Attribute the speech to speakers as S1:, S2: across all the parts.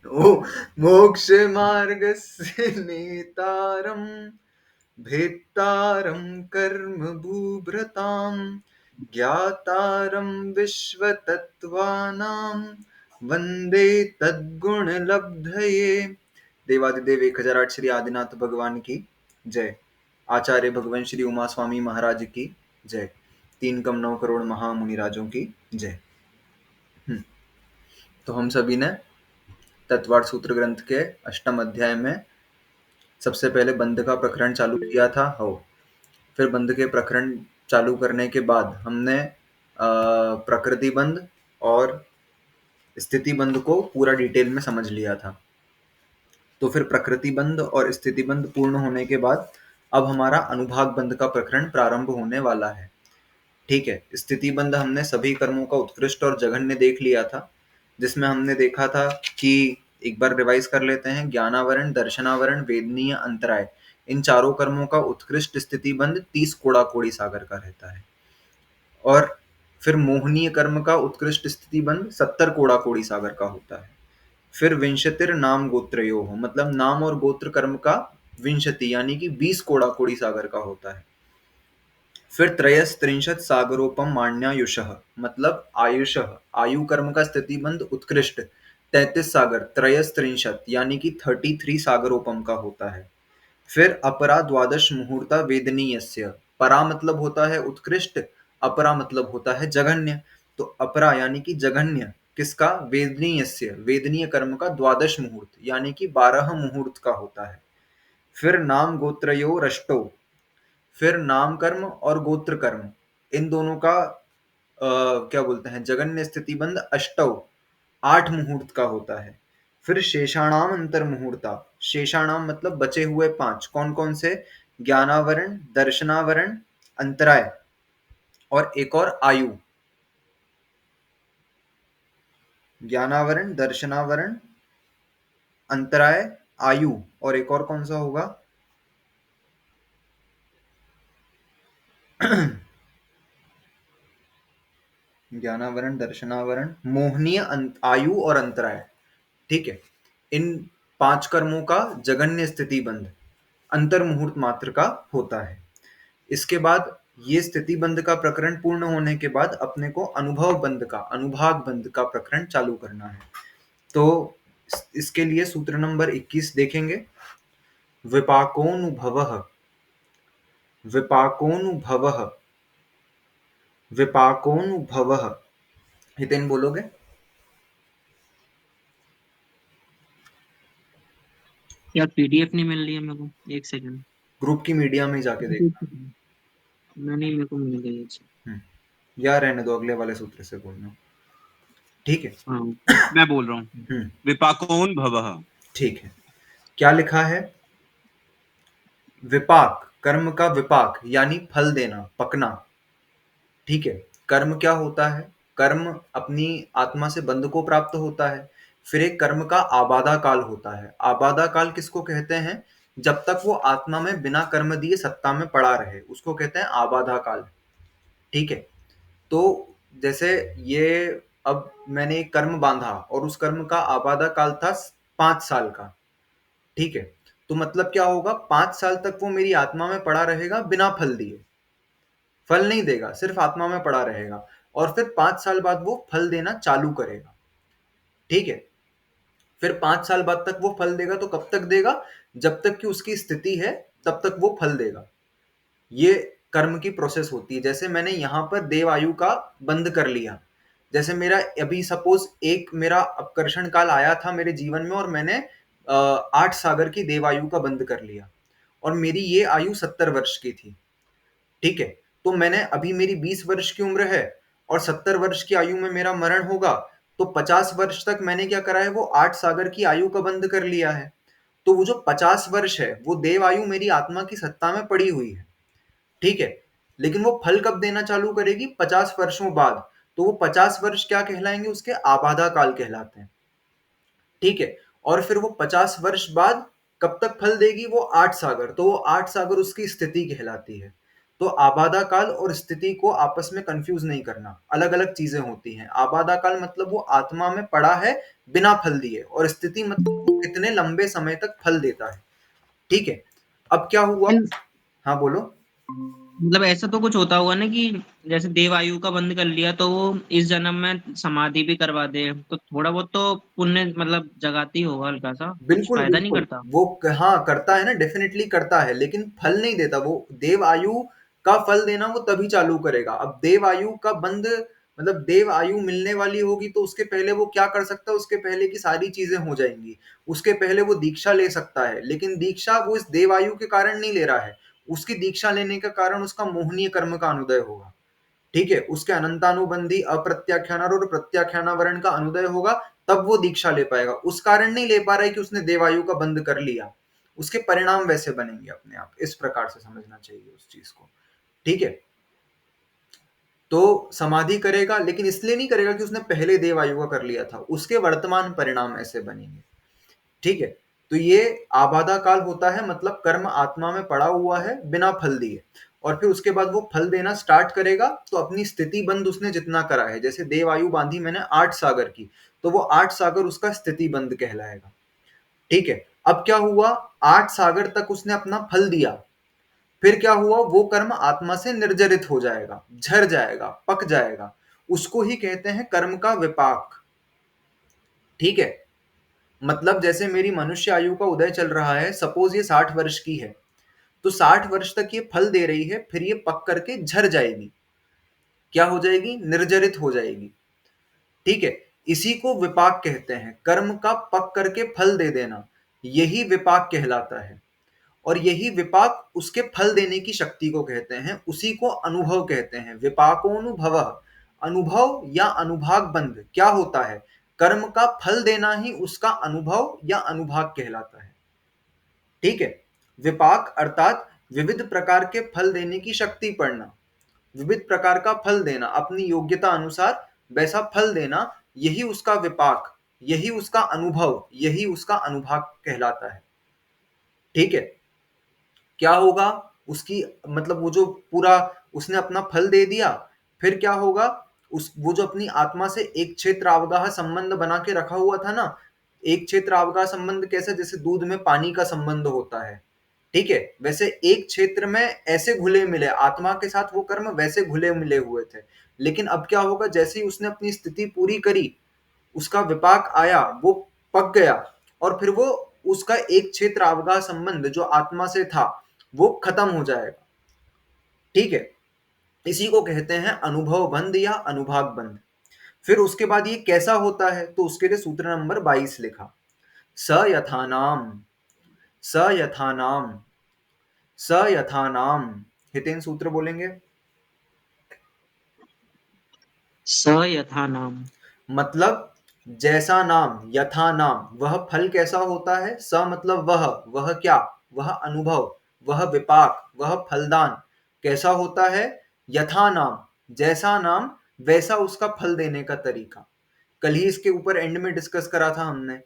S1: ओ मोक्ष मार्गस्य नेतारं भेत्तारं कर्म भूभृतां ज्ञातारं विश्वतत्त्वानां वंदे तद्गुणलब्धये। देवादिदेव 1008 श्री आदिनाथ भगवान की जय। आचार्य भगवान श्री उमा स्वामी महाराज की जय। 3 कम 9 करोड़ महामुनिराजों की जय। तो हम सभी ने तत्वार्थ सूत्र ग्रंथ के अष्टम अध्याय में सबसे पहले बंध का प्रकरण चालू किया था। हो फिर बंध के प्रकरण चालू करने के बाद हमने प्रकृति बंध और स्थिति बंध को पूरा डिटेल में समझ लिया था। तो फिर प्रकृति बंध और स्थिति बंध पूर्ण होने के बाद अब हमारा अनुभाग बंध का प्रकरण प्रारंभ होने वाला है। ठीक है, स्थिति बंध हमने सभी कर्मों का उत्कृष्ट और जघन्य देख लिया था, जिसमें हमने देखा था कि एक बार रिवाइज कर लेते हैं। ज्ञानावरण, दर्शनावरण, वेदनीय, अंतराय, इन चारों कर्मों का उत्कृष्ट स्थिति बंध 30 कोड़ा कोड़ी सागर का रहता है। और फिर मोहनीय कर्म का उत्कृष्ट स्थिति बंध 70 कोड़ा कोड़ी सागर का होता है। फिर विंशतिर नाम गोत्रयोः, मतलब नाम और गोत्र कर्म का विंशति यानी कि 20 कोड़ा कोड़ी सागर का होता है। फिर त्रयस्त्रिंशत् सागरोपम मान्यायुषः, मतलब आयुषः, आयु कर्म का स्थिति बंध उत्कृष्ट 33 सागर, त्रयस्त्रिंशत् यानी कि 33 सागरोपम का होता है। फिर अपरा द्वादश मुहूर्ता वेदनीयस्य, परा मतलब होता है उत्कृष्ट, अपरा मतलब होता है जघन्य। तो अपरा यानी कि जघन्य किसका? वेदनीयस्य, वेदनीय कर्म का द्वादश मुहूर्त यानी कि 12 मुहूर्त का होता है। फिर नाम गोत्रयो रष्टो, फिर नाम कर्म और गोत्र कर्म इन दोनों का क्या बोलते हैं, जगन्य स्थिति बंध अष्टौ 8 मुहूर्त का होता है। फिर शेषाणाम अंतर मुहूर्ता, शेषाणाम मतलब बचे हुए 5, कौन कौन से? ज्ञानावरण, दर्शनावरण, अंतराय और एक और आयु। ज्ञानावरण, दर्शनावरण, अंतराय, आयु और एक और कौन सा होगा? ज्ञानावरण, दर्शनावरण, मोहनीय, आयु और अंतराय। ठीक है, इन 5 कर्मों का जगन्य स्थिति बंध अंतर मुहूर्त मात्र का होता है। इसके बाद ये स्थिति बंध का प्रकरण पूर्ण होने के बाद अपने को अनुभव बंध का, अनुभाग बंध का प्रकरण चालू करना है। तो इसके लिए सूत्र नंबर 21 देखेंगे। विपाकोनुभवः, विपाकोनुभवः, विपाकोनुभवः, हितेन बोलोगे?
S2: यार पीडीएफ नहीं मिल रही है मेरे को, एक सेकंड।
S1: ग्रुप की मीडिया में जाके देखना।
S2: नहीं, मेरे को मिल गई है।
S1: या रहने दो, अगले वाले सूत्र से बोलना। ठीक है,
S2: हाँ, मैं बोल रहा हूँ।
S3: विपाकोन भवः।
S1: ठीक है। क्या लिखा है? विपाक, कर्म का विपाक यानी फल देना, पकना। ठीक है, कर्म क्या होता है? कर्म अपनी आत्मा से बंध को प्राप्त होता है। फिर एक कर्म का आबादा काल होता है। आबादा काल किसको कहते हैं? जब तक वो आत्मा में बिना कर्म दिए सत्ता में पड़ा रहे, उसको कहते हैं आबादा काल। ठीक है, तो जैसे ये, अब मैंने एक कर्म बांधा और उस कर्म का आबादा काल था 5 साल का। ठीक है, तो मतलब क्या होगा? 5 साल तक वो मेरी आत्मा में पड़ा रहेगा बिना फल दिए, फल नहीं देगा, सिर्फ आत्मा में पड़ा रहेगा। और फिर 5 साल बाद वो फल देना चालू करेगा। ठीक है, फिर 5 साल बाद तक वो फल देगा। तो कब तक देगा? जब तक कि उसकी स्थिति है तब तक वो फल देगा। ये कर्म की प्रोसेस होती है। जैसे मैंने यहाँ पर देव आयु का बंद कर लिया, जैसे मेरा अभी सपोज एक मेरा अपकर्षण काल आया था मेरे जीवन में और मैंने 8 सागर की देवायु का बंद कर लिया और मेरी ये आयु 70 वर्ष की थी। ठीक है, तो मैंने अभी मेरी 20 वर्ष की उम्र है और 70 वर्ष की आयु में मेरा मरण होगा, तो 50 वर्ष तक मैंने क्या करा है? वो 8 सागर की आयु का बंद कर लिया है। तो वो जो 50 वर्ष है वो देव आयु मेरी आत्मा की सत्ता में पड़ी हुई है। ठीक है, लेकिन वो फल कब देना चालू करेगी? 50 वर्षों बाद। तो वो 50 वर्ष क्या कहलाएंगे? उसके आबादा काल कहलाते हैं। ठीक है, और फिर वो 50 वर्ष बाद कब तक फल देगी? वो 8 सागर। तो वो 8 सागर उसकी स्थिति कहलाती है। तो आबादा काल और स्थिति को आपस में कंफ्यूज नहीं करना, अलग अलग चीजें होती हैं। आबादा काल मतलब वो आत्मा में पड़ा है बिना फल दिए, और स्थिति मतलब वो कितने लंबे समय तक फल देता है। ठीक है, अब क्या हुआ? हाँ बोलो।
S2: मतलब ऐसा तो कुछ होता होगा ना कि जैसे देव आयु का बंद कर लिया तो वो इस जन्म में समाधि भी करवा दे, तो थोड़ा बहुत तो पुण्य मतलब जगाती होगा, हल्का सा कुछ
S1: बिल्कुल
S2: फायदा नहीं
S1: बिल्कुल,
S2: करता।
S1: वो हाँ करता है ना, डेफिनेटली करता है, लेकिन फल नहीं देता वो। देव आयु का फल देना वो तभी चालू करेगा। अब देव आयु का बंद मतलब देव आयु मिलने वाली होगी तो उसके पहले वो क्या कर सकता है? उसके पहले की सारी चीजें हो जाएंगी। उसके पहले वो दीक्षा ले सकता है, लेकिन दीक्षा वो इस देव आयु के कारण नहीं ले रहा है। उसकी दीक्षा लेने का कारण उसका मोहनीय कर्म का अनुदय होगा। ठीक है, उसके अनंतानुबंधी अप्रत्याख्यान और प्रत्याख्यानावरण का अनुदय होगा, तब वो दीक्षा ले पाएगा। उस कारण नहीं ले पा रहा है कि उसने देवायु का बंद कर लिया, उसके परिणाम वैसे बनेंगे अपने आप। इस प्रकार से समझना चाहिए उस चीज को। ठीक है, तो समाधि करेगा, लेकिन इसलिए नहीं करेगा कि उसने पहले देवायु का कर लिया था, उसके वर्तमान परिणाम ऐसे बनेंगे। ठीक है, तो ये आबादा काल होता है, मतलब कर्म आत्मा में पड़ा हुआ है बिना फल दिए, और फिर उसके बाद वो फल देना स्टार्ट करेगा। तो अपनी स्थिति बंद उसने जितना करा है, जैसे देव आयु बांधी मैंने 8 सागर की, तो वो 8 सागर उसका स्थिति बंद कहलाएगा। ठीक है, अब क्या हुआ? 8 सागर तक उसने अपना फल दिया, फिर क्या हुआ? वो कर्म आत्मा से निर्जरित हो जाएगा, झर जाएगा, पक जाएगा। उसको ही कहते हैं कर्म का विपाक। ठीक है, मतलब जैसे मेरी मनुष्य आयु का उदय चल रहा है, सपोज ये 60 वर्ष की है, तो 60 वर्ष तक ये फल दे रही है, फिर ये पक करके झर जाएगी। क्या हो जाएगी? निर्जरित हो जाएगी। ठीक है, इसी को विपाक कहते हैं, कर्म का पक करके फल दे देना, यही विपाक कहलाता है। और यही विपाक उसके फल देने की शक्ति को कहते हैं, उसी को अनुभव कहते हैं। विपाकोनुभव, अनुभव या अनुभाग बंध क्या होता है? कर्म का फल देना ही उसका अनुभव या अनुभाग कहलाता है। ठीक है, विपाक अर्थात विविध प्रकार के फल देने की शक्ति पड़ना, विविध प्रकार का फल देना, अपनी योग्यता अनुसार वैसा फल देना, यही उसका विपाक, यही उसका अनुभव, यही उसका अनुभाग कहलाता है। ठीक है, क्या होगा? उसकी मतलब वो जो पूरा उसने अपना फल दे दिया, फिर क्या होगा? उस वो जो अपनी आत्मा से एक क्षेत्र अवगाह संबंध बना के रखा हुआ था ना, एक क्षेत्र अवगाह संबंध कैसे? जैसे दूध में पानी का संबंध होता है। ठीक है, वैसे एक क्षेत्र में ऐसे घुले मिले आत्मा के साथ वो कर्म वैसे घुले मिले हुए थे। लेकिन अब क्या होगा? जैसे ही उसने अपनी स्थिति पूरी करी, उसका विपाक आया, वो पक गया, और फिर वो उसका एक क्षेत्र अवगाह संबंध जो आत्मा से था वो खत्म हो जाएगा। ठीक है, इसी को कहते हैं अनुभव बंध या अनुभाग बंध। फिर उसके बाद ये कैसा होता है? तो उसके लिए सूत्र नंबर 22 लिखा, स यथानाम, स यथानाम, स यथानाम। हितेन सूत्र बोलेंगे।
S2: स यथा नाम।
S1: मतलब जैसा नाम, यथा नाम, वह फल कैसा होता है? स मतलब वह क्या? वह अनुभव, वह विपाक, वह फलदान कैसा होता है? यथा नाम, जैसा नाम वैसा उसका फल देने का तरीका। कल ही इसके ऊपर एंड में डिस्कस करा था हमने,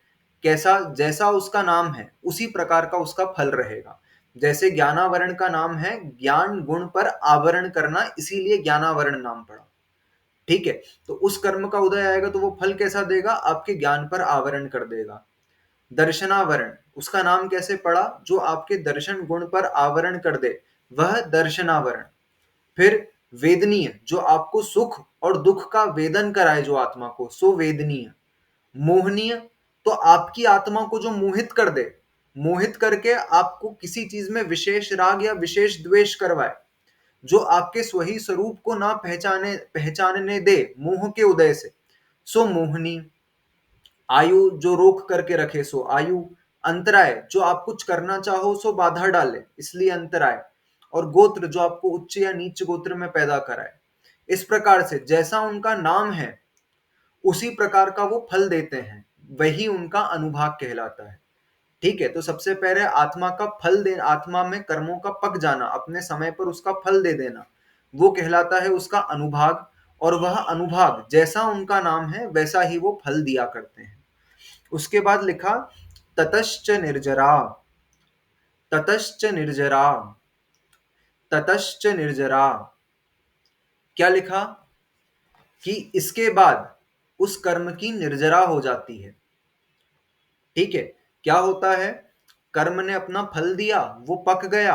S1: कैसा जैसा उसका नाम है उसी प्रकार का उसका फल रहेगा। जैसे ज्ञानावरण का नाम है ज्ञान गुण पर आवरण करना, इसीलिए ज्ञानावरण नाम पड़ा। ठीक है, तो उस कर्म का उदय आएगा तो वो फल कैसा देगा? आपके ज्ञान पर आवरण कर देगा। दर्शनावरण, उसका नाम कैसे पड़ा? जो आपके दर्शन गुण पर आवरण कर दे, वह दर्शनावरण। फिर वेदनीय, जो आपको सुख और दुख का वेदन कराए, जो आत्मा को, सो वेदनीय। मोहनीय, तो आपकी आत्मा को जो मोहित कर दे, मोहित करके आपको किसी चीज में विशेष राग या विशेष द्वेष करवाए, जो आपके स्वही स्वरूप को ना पहचानने दे मोह के उदय से, सो मोहनी। आयु, जो रोक करके रखे, सो आयु। अंतराय, जो आप कुछ करना चाहो सो बाधा डाले, इसलिए अंतराय। और गोत्र, जो आपको उच्च या नीच गोत्र में पैदा कराए। इस प्रकार से जैसा उनका नाम है उसी प्रकार का वो फल देते हैं, वही उनका अनुभाग कहलाता है। ठीक है, तो सबसे पहले आत्मा का फल दे, आत्मा में कर्मों का पक जाना, अपने समय पर उसका फल दे देना, वो कहलाता है उसका अनुभाग। और वह अनुभाग जैसा उनका नाम है वैसा ही वो फल दिया करते हैं। उसके बाद लिखा, ततश्च निर्जरा, ततश्च निर्जरा। ततश्च निर्जरा। क्या लिखा कि इसके बाद उस कर्म की निर्जरा हो जाती है। ठीक है, क्या होता है, कर्म ने अपना फल दिया, वो पक गया,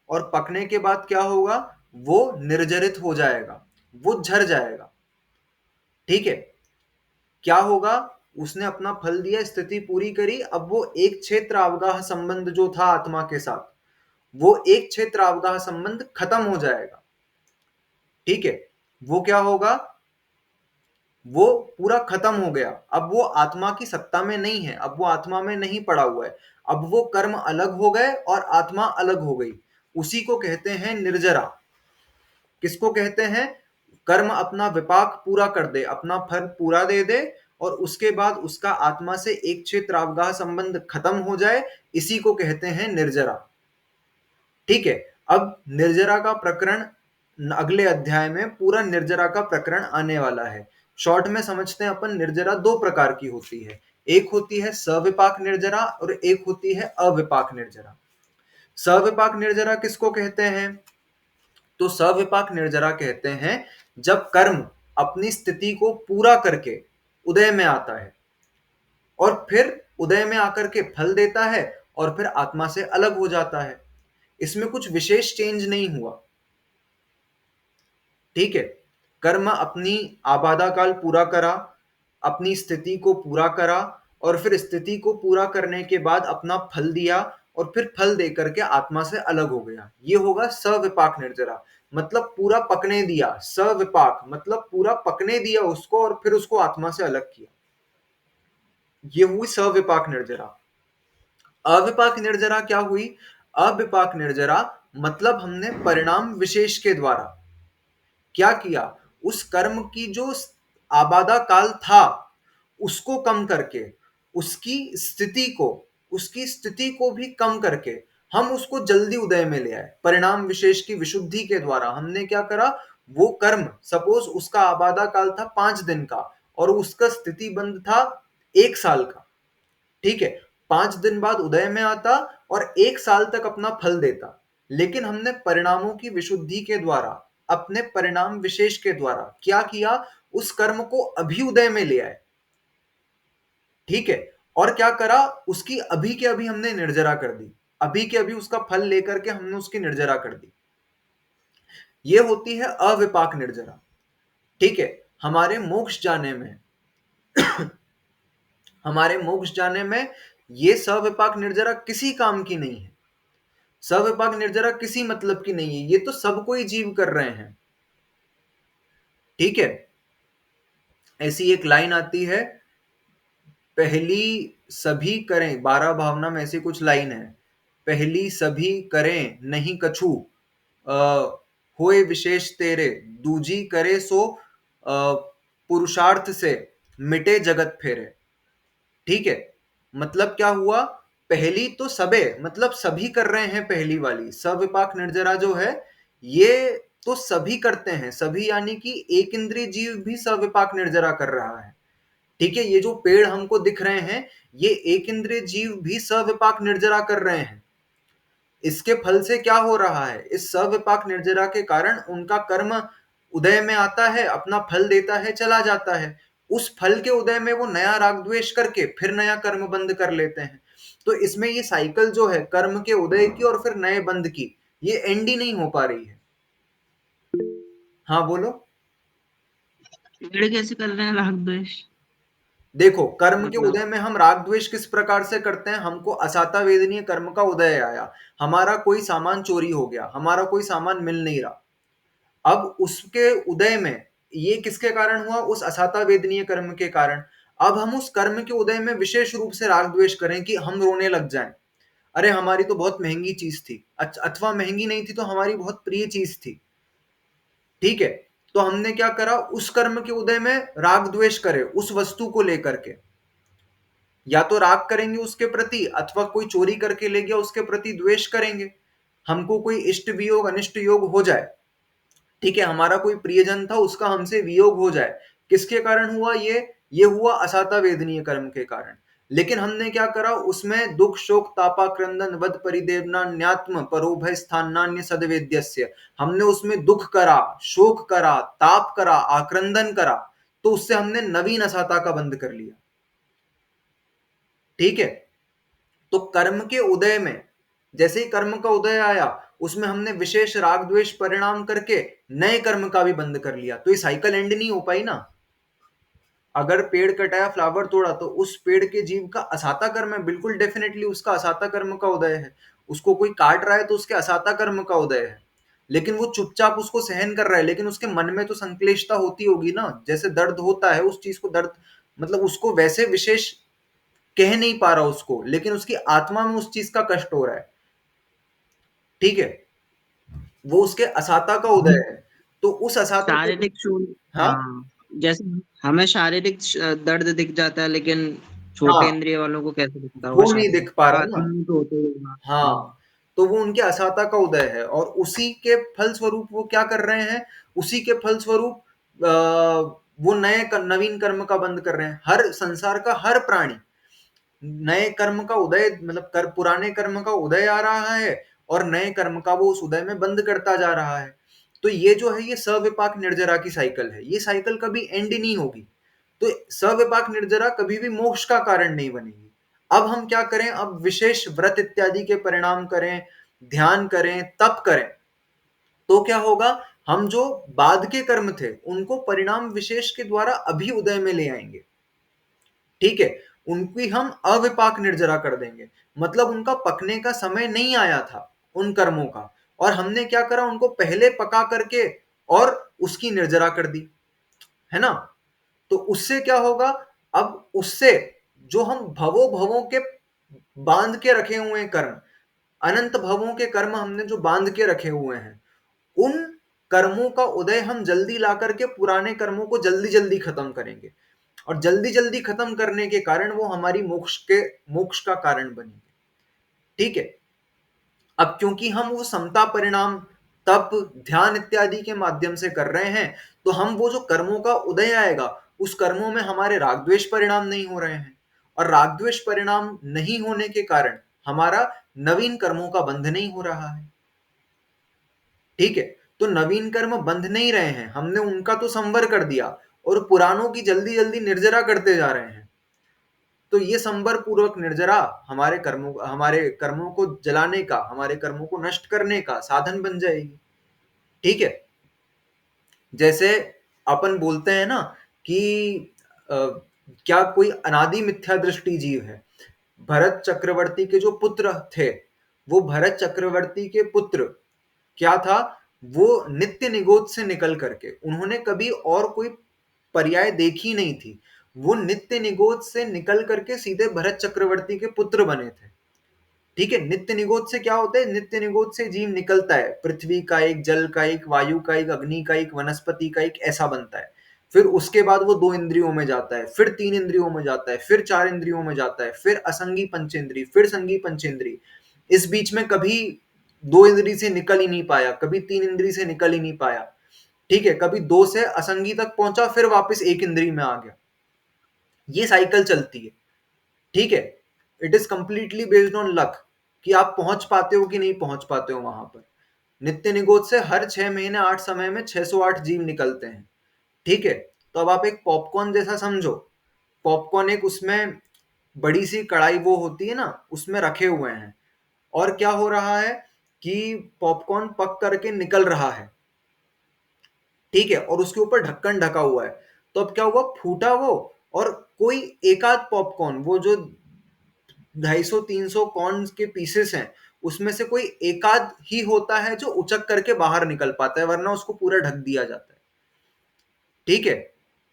S1: और पकने के बाद क्या होगा, वो निर्जरित हो जाएगा, वो झर जाएगा। ठीक है, क्या होगा, उसने अपना फल दिया, स्थिति पूरी करी, अब वो एक क्षेत्र अवगाह संबंध जो था आत्मा के साथ, वो एक क्षेत्र अवगाह संबंध खत्म हो जाएगा। ठीक है, वो क्या होगा, वो पूरा खत्म हो गया, अब वो आत्मा की सत्ता में नहीं है, अब वो आत्मा में नहीं पड़ा हुआ है, अब वो कर्म अलग हो गए और आत्मा अलग हो गई। उसी को कहते हैं निर्जरा। किसको कहते हैं, कर्म अपना विपाक पूरा कर दे, अपना फल पूरा दे दे, और उसके बाद उसका आत्मा से एक क्षेत्र अवगाह संबंध खत्म हो जाए, इसी को कहते हैं निर्जरा। ठीक है, अब निर्जरा का प्रकरण अगले अध्याय में, पूरा निर्जरा का प्रकरण आने वाला है। शॉर्ट में समझते हैं अपन, निर्जरा दो प्रकार की होती है, एक होती है सविपाक निर्जरा और एक होती है अविपाक निर्जरा। सविपाक निर्जरा किसको कहते हैं, तो सविपाक निर्जरा कहते हैं जब कर्म अपनी स्थिति को पूरा करके उदय में आता है, और फिर उदय में आकर के फल देता है, और फिर आत्मा से अलग हो जाता है, इसमें कुछ विशेष चेंज नहीं हुआ। ठीक है, कर्म अपनी आबादा काल पूरा करा, अपनी स्थिति को पूरा करा, और फिर स्थिति को पूरा करने के बाद अपना फल दिया, और फिर फल देकर के आत्मा से अलग हो गया, ये होगा सविपाक निर्जरा। मतलब पूरा पकने दिया, सविपाक मतलब पूरा पकने दिया उसको, और फिर उसको आत्मा से अलग किया, ये हुई सविपाक निर्जरा। अविपाक निर्जरा क्या हुई, अविपाक निर्जरा मतलब हमने परिणाम विशेष के द्वारा क्या किया, उस कर्म की जो आबादा काल था उसको कम करके, उसकी स्थिति को उसकी स्थिति को भी कम करके हम उसको जल्दी उदय में ले आए। परिणाम विशेष की विशुद्धि के द्वारा हमने क्या करा, वो कर्म, सपोज उसका आबादा काल था 5 दिन का, और उसका स्थिति बंध था 1 साल का। ठीक है, 5 दिन बाद उदय में आता और 1 साल तक अपना फल देता, लेकिन हमने परिणामों की विशुद्धि के द्वारा, अपने परिणाम विशेष के द्वारा क्या किया, उस कर्म को अभी उदय में ले आए। ठीक है, और क्या करा, उसकी अभी के अभी हमने निर्जरा कर दी, अभी के अभी उसका फल लेकर के हमने उसकी निर्जरा कर दी, ये होती है अविपाक निर्जरा। ठीक है, हमारे मोक्ष जाने में हमारे मोक्ष जाने में ये सविपाक निर्जरा किसी काम की नहीं है, सविपाक निर्जरा किसी मतलब की नहीं है, ये तो सब कोई जीव कर रहे हैं। ठीक है, ऐसी एक लाइन आती है, पहली सभी करें, 12 भावना में ऐसी कुछ लाइन है, पहली सभी करें नहीं कछु, होए विशेष तेरे, दूजी करे सो पुरुषार्थ से, मिटे जगत फेरे। ठीक है, मतलब क्या हुआ, पहली तो सबे मतलब सभी कर रहे हैं, पहली वाली सविपाक निर्जरा जो है ये तो सभी करते हैं, सभी यानी कि एक इंद्रिय जीव भी सविपाक निर्जरा कर रहा है। ठीक है, ये जो पेड़ हमको दिख रहे हैं, ये एक इंद्रिय जीव भी सविपाक निर्जरा कर रहे हैं। इसके फल से क्या हो रहा है, इस सविपाक निर्जरा के कारण उनका कर्म उदय में आता है, अपना फल देता है, चला जाता है, उस फल के उदय में वो नया राग द्वेष करके फिर नया कर्म बंद कर लेते हैं। तो इसमें ये साइकिल जो है कर्म के उदय की और फिर नए बंद की, ये एंड ही नहीं हो पा रही है। हाँ बोलो।
S2: पेड़ कैसे कर रहे हैं राग द्वेष,
S1: देखो, कर्म के
S2: मतलब
S1: उदय में हम राग द्वेष किस प्रकार से करते हैं, हमको असाता वेदनीय कर्म का उदय आया, हमारा कोई सामान चोरी हो गया, हमारा कोई सामान मिल नहीं रहा, अब उसके उदय में ये किसके कारण हुआ, उस असाता वेदनीय कर्म के कारण। अब हम उस कर्म के उदय में विशेष रूप से राग द्वेष करें कि हम रोने लग जाएं, अरे हमारी तो बहुत महंगी चीज थी, अथवा महंगी नहीं थी तो हमारी बहुत प्रिय चीज थी। ठीक है, तो हमने क्या करा, उस कर्म के उदय में राग द्वेष करे उस वस्तु को लेकर के, या तो राग करेंगे उसके प्रति, अथवा कोई चोरी करके ले गया उसके प्रति द्वेष करेंगे, हमको कोई इष्ट वियोग अनिष्ट योग हो जाए। ठीक है, हमारा कोई प्रियजन था उसका हमसे वियोग हो जाए, किसके कारण हुआ ये हुआ असाता वेदनीय कर्म के कारण। लेकिन हमने क्या करा, उसमें दुख शोक तापा क्रंदन वद परिदेवना न्यात्म परोभय स्थानान्य सदवेद्यस्य, हमने उसमें दुख करा, शोक करा, ताप करा, आक्रंदन करा, तो उससे हमने नवीन असाता का बंध कर लिया। ठीक है, तो कर्म के उदय में, जैसे ही कर्म का उदय आया, उसमें हमने विशेष राग द्वेष परिणाम करके नए कर्म का भी बंद कर लिया, तो ये साइकिल एंड नहीं हो पाई ना। अगर पेड़ कटाया, फ्लावर तोड़ा, तो उस पेड़ के जीव का असाता कर्म है, बिल्कुल डेफिनेटली उसका असाता कर्म का उदय है। उसको कोई काट रहा है तो उसके असाता कर्म का उदय है, लेकिन वो चुपचाप उसको सहन कर रहा है, लेकिन उसके मन में तो संक्लेशता होती होगी ना, जैसे दर्द होता है, उस चीज को दर्द, मतलब उसको वैसे विशेष कह नहीं पा रहा उसको, लेकिन उसकी आत्मा में उस चीज का कष्ट हो रहा है। ठीक है, वो उसके असाता का उदय है, तो उस असाता के,
S2: शारीरिक
S1: हाँ
S2: हाँ, जैसे हमें शारीरिक दर्द दिख जाता है, लेकिन छोटे
S1: हाँ,
S2: इंद्रिय वालों को कैसे दिखता होगा
S1: वो नहीं
S2: शारीरिक?
S1: दिख पा रहा ना।
S2: आत्मा में तो होता ही होगा।
S1: हाँ, तो वो उनके असाता का उदय है, और उसी के फल स्वरूप वो क्या कर रहे हैं, उसी के फल स्वरूप वो नवीन कर्म का बंद कर रहे हैं। हर संसार का हर प्राणी नए कर्म का उदय, मतलब पुराने कर्म का उदय आ रहा है, और नए कर्म का वो उस उदय में बंद करता जा रहा है। तो ये जो है, ये सविपाक निर्जरा की साइकिल है, ये साइकिल कभी एंड नहीं होगी। तो सविपाक निर्जरा कभी भी मोक्ष का कारण नहीं बनेगी। अब हम क्या करें, अब विशेष व्रत इत्यादि के परिणाम करें, ध्यान करें, तप करें, तो क्या होगा, हम जो बाद के कर्म थे उनको परिणाम विशेष के द्वारा अभी उदय में ले आएंगे। ठीक है, उनकी हम अविपाक निर्जरा कर देंगे, मतलब उनका पकने का समय नहीं आया था उन कर्मों का, और हमने क्या करा, उनको पहले पका करके और उसकी निर्जरा कर दी, है ना। तो उससे क्या होगा, अब उससे जो हम भवों भवों के बांध के रखे हुए हैं कर्म, अनंत भवों के कर्म हमने जो बांध के रखे हुए हैं, उन कर्मों का उदय हम जल्दी ला करके पुराने कर्मों को जल्दी जल्दी खत्म करेंगे, और जल्दी जल्दी खत्म करने के कारण वो हमारी मोक्ष का कारण बनेंगे। ठीक है, अब क्योंकि हम वो समता परिणाम, तप, ध्यान इत्यादि के माध्यम से कर रहे हैं, तो हम वो जो कर्मों का उदय आएगा, उस कर्मों में हमारे राग द्वेष परिणाम नहीं हो रहे हैं, और राग द्वेष परिणाम नहीं होने के कारण हमारा नवीन कर्मों का बंध नहीं हो रहा है। ठीक है, तो नवीन कर्म बंध नहीं रहे हैं, हमने उनका तो संवर कर दिया, और पुरानों की जल्दी जल्दी निर्जरा करते जा रहे हैं। तो ये संवर पूर्वक निर्जरा हमारे कर्मों को जलाने का, हमारे कर्मों को नष्ट करने का साधन बन जाएगी। ठीक है, जैसे अपन बोलते हैं ना कि अ, क्या कोई अनादि मिथ्या दृष्टि जीव है। भरत चक्रवर्ती के जो पुत्र थे, वो भरत चक्रवर्ती के पुत्र क्या था, वो नित्य निगोद से निकल करके, उन्होंने कभी और कोई पर्याय देखी नहीं थी, वो नित्य निगोद से निकल करके सीधे भरत चक्रवर्ती के पुत्र बने थे। ठीक है, नित्य निगोद से क्या होता है, नित्य निगोद से जीव निकलता है, पृथ्वी का एक, जल का एक, वायु का एक, अग्नि का एक, वनस्पति का एक, ऐसा बनता है। फिर उसके बाद वो 2 इंद्रियों में जाता है, फिर 3 इंद्रियों में जाता है, फिर 4 इंद्रियों में जाता है, फिर असंगी पंचेंद्री, फिर संगी पंचेंद्री। इस बीच में कभी 2 इंद्री से निकल ही नहीं पाया, कभी 3 इंद्री से निकल ही नहीं पाया। ठीक है, कभी 2 से असंगी तक पहुंचा, फिर वापस 1 इंद्री में आ गया। ये साइकिल चलती है। ठीक है, it is completely based on luck, कि आप पहुंच पाते हो कि नहीं पहुंच पाते हो वहां पर। नित्य निगोद से हर 6 महीने 8 समय में 608 जीव निकलते हैं। ठीक है, तो अब आप एक पॉपकॉर्न जैसा समझो, पॉपकॉर्न एक, उसमें बड़ी सी कढ़ाई वो होती है ना, उसमें रखे हुए हैं, और क्या हो रहा है कि पॉपकॉर्न पक करके निकल रहा है। ठीक है, और उसके ऊपर ढक्कन ढका हुआ है, तो अब क्या हुआ, फूटा वो, और कोई एकाध पॉपकॉर्न, वो जो 250-300 कॉर्न के पीसेस हैं, उसमें से कोई एकाध ही होता है जो उचक करके बाहर निकल पाता है, वरना उसको पूरा ढक दिया जाता है। ठीक है,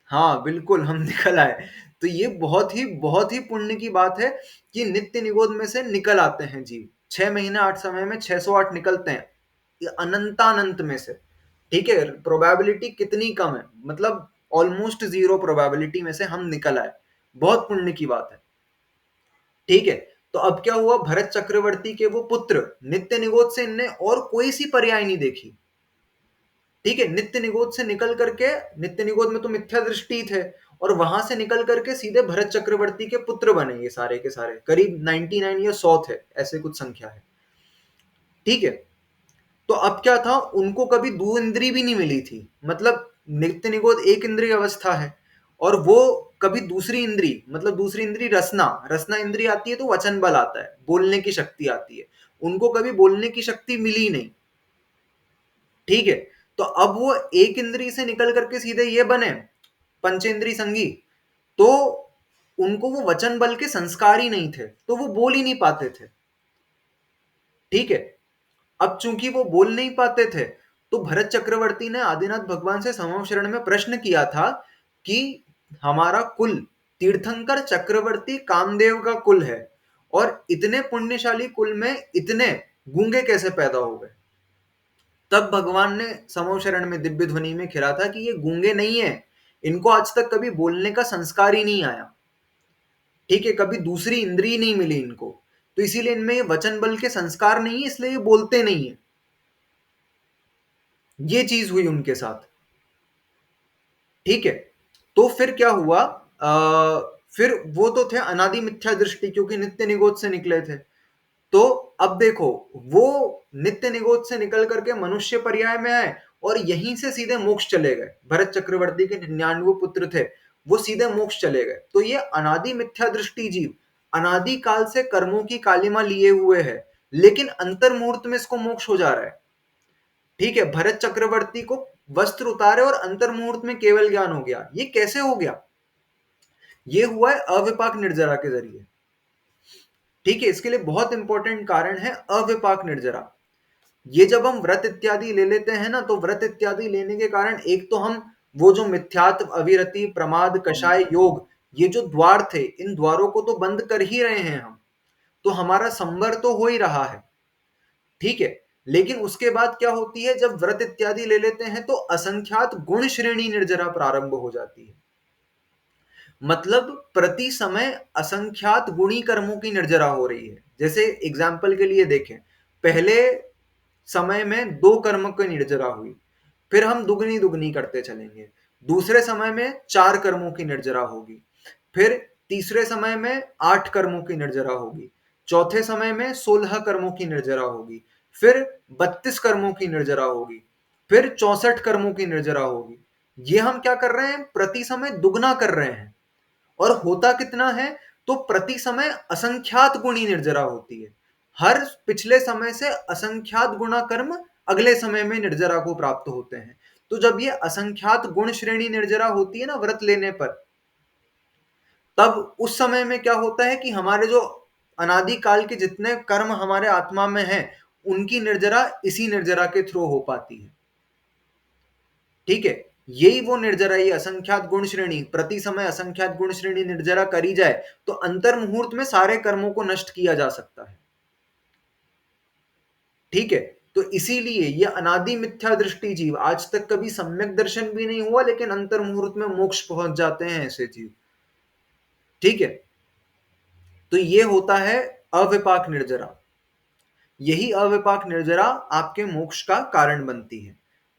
S1: हाँ बिल्कुल, हम निकल आए। तो ये बहुत ही पुण्य की बात है कि नित्य निगोद में से निकल आते हैं जीव, 6 महीने 8 समय में 608 निकलते हैं, ये अनंतानंत में से। ठीक है, प्रोबेबिलिटी कितनी कम है, मतलब ऑलमोस्ट जीरो प्रोबेबिलिटी में से हम निकल आए, बहुत पुण्य की बात है। ठीक है, तो अब क्या हुआ, भरत चक्रवर्ती के वो पुत्र नित्य निगोद से इनने और कोई सी पर्याय नहीं देखी। ठीक है, नित्य निगोद से निकल करके, नित्य निगोद में तो मिथ्या दृष्टि थे, और वहां से निकल करके सीधे भरत चक्रवर्ती के पुत्र बने ये सारे के सारे, करीब 99 या 100 थे, ऐसे कुछ संख्या है। ठीक है, तो अब क्या था, उनको कभी दो इंद्री भी नहीं मिली थी, मतलब नित्य निगोद एक इंद्रिय अवस्था है, और वो कभी दूसरी इंद्री, मतलब दूसरी इंद्री रसना, रसना इंद्री आती है तो वचन बल आता है, बोलने की शक्ति आती है, उनको कभी बोलने की शक्ति मिली नहीं। ठीक है, तो अब वो एक इंद्री से निकल करके सीधे ये बने पंचेंद्री संगी, तो उनको वो वचन बल के संस्कार ही नहीं थे, तो वो बोल ही नहीं पाते थे। ठीक है, अब चूंकि वो बोल नहीं पाते थे, तो भरत चक्रवर्ती ने आदिनाथ भगवान से समव शरण में प्रश्न किया था कि हमारा कुल तीर्थंकर चक्रवर्ती कामदेव का कुल है, और इतने पुण्यशाली कुल में इतने गूंगे कैसे पैदा हो गए। तब भगवान ने समव शरण में दिव्य ध्वनि में खिरा था कि ये गूंगे नहीं है, इनको आज तक कभी बोलने का संस्कार ही नहीं आया। ठीक है, कभी दूसरी इंद्रिय नहीं मिली इनको, तो इसीलिए इनमें ये वचन बल के संस्कार नहीं है, इसलिए ये बोलते नहीं है। ये चीज हुई उनके साथ। ठीक है, तो फिर क्या हुआ, फिर वो तो थे अनादि मिथ्या दृष्टि, क्योंकि नित्य निगोद से निकले थे। तो अब देखो, वो नित्य निगोद से निकल करके मनुष्य पर्याय में आए, और यहीं से सीधे मोक्ष चले गए। भरत चक्रवर्ती के 99 पुत्र थे, वो सीधे मोक्ष चले गए। तो ये अनादि मिथ्या दृष्टि जीव अनादि काल से कर्मों की कालिमा लिए हुए है, लेकिन अंतर मुहूर्त में इसको मोक्ष हो जा रहा है। ठीक है, भरत चक्रवर्ती को वस्त्र उतारे और अंतर मुहूर्त में केवल ज्ञान हो गया। ये कैसे हो गया? ये हुआ है अविपाक निर्जरा के जरिए। ठीक है, इसके लिए बहुत इंपॉर्टेंट कारण है अविपाक निर्जरा। ये जब हम व्रत इत्यादि ले लेते हैं ना, तो व्रत इत्यादि लेने के कारण एक तो हम वो जो मिथ्यात्व, अविरति, प्रमाद, कषाय, योग, ये जो द्वार थे, इन द्वारों को तो बंद कर ही रहे हैं हम, तो हमारा संवर तो हो ही रहा है। ठीक है, लेकिन उसके बाद क्या होती है, जब व्रत इत्यादि ले लेते हैं तो असंख्यात गुण श्रेणी निर्जरा प्रारंभ हो जाती है। मतलब प्रति समय असंख्यात गुणी कर्मों की निर्जरा हो रही है। जैसे एग्जाम्पल के लिए देखें, पहले समय में 2 कर्म की निर्जरा हुई, फिर हम दुगनी दुगनी करते चलेंगे। दूसरे समय में 4 कर्मों की निर्जरा होगी, फिर तीसरे समय में 8 कर्मों की निर्जरा होगी, चौथे समय में 16 कर्मों की निर्जरा होगी, फिर 32 कर्मों की निर्जरा होगी, फिर 64 कर्मों की निर्जरा होगी। ये हम क्या कर रहे हैं, प्रति समय दुगना कर रहे हैं। और होता कितना है, तो प्रति समय असंख्यात गुणी निर्जरा होती है। हर पिछले समय से असंख्यात गुणा कर्म अगले समय में निर्जरा को प्राप्त होते हैं। तो जब ये असंख्यात गुण श्रेणी निर्जरा होती है ना व्रत लेने पर, तब उस समय में क्या होता है कि हमारे जो अनादि काल के जितने कर्म हमारे आत्मा में हैं, उनकी निर्जरा इसी निर्जरा के थ्रू हो पाती है। ठीक है, यही वो निर्जरा, ये असंख्यात गुण श्रेणी, प्रति समय असंख्यात गुण श्रेणी निर्जरा करी जाए तो अंतर मुहूर्त में सारे कर्मों को नष्ट किया जा सकता है। ठीक है, तो इसीलिए ये अनादि मिथ्या दृष्टि जीव आज तक कभी सम्यक दर्शन भी नहीं हुआ, लेकिन अंतर मुहूर्त में मोक्ष पहुंच जाते हैं ऐसे जीव। ठीक है, तो ये होता है अविपाक निर्जरा। यही अविपाक निर्जरा आपके मोक्ष का कारण बनती है।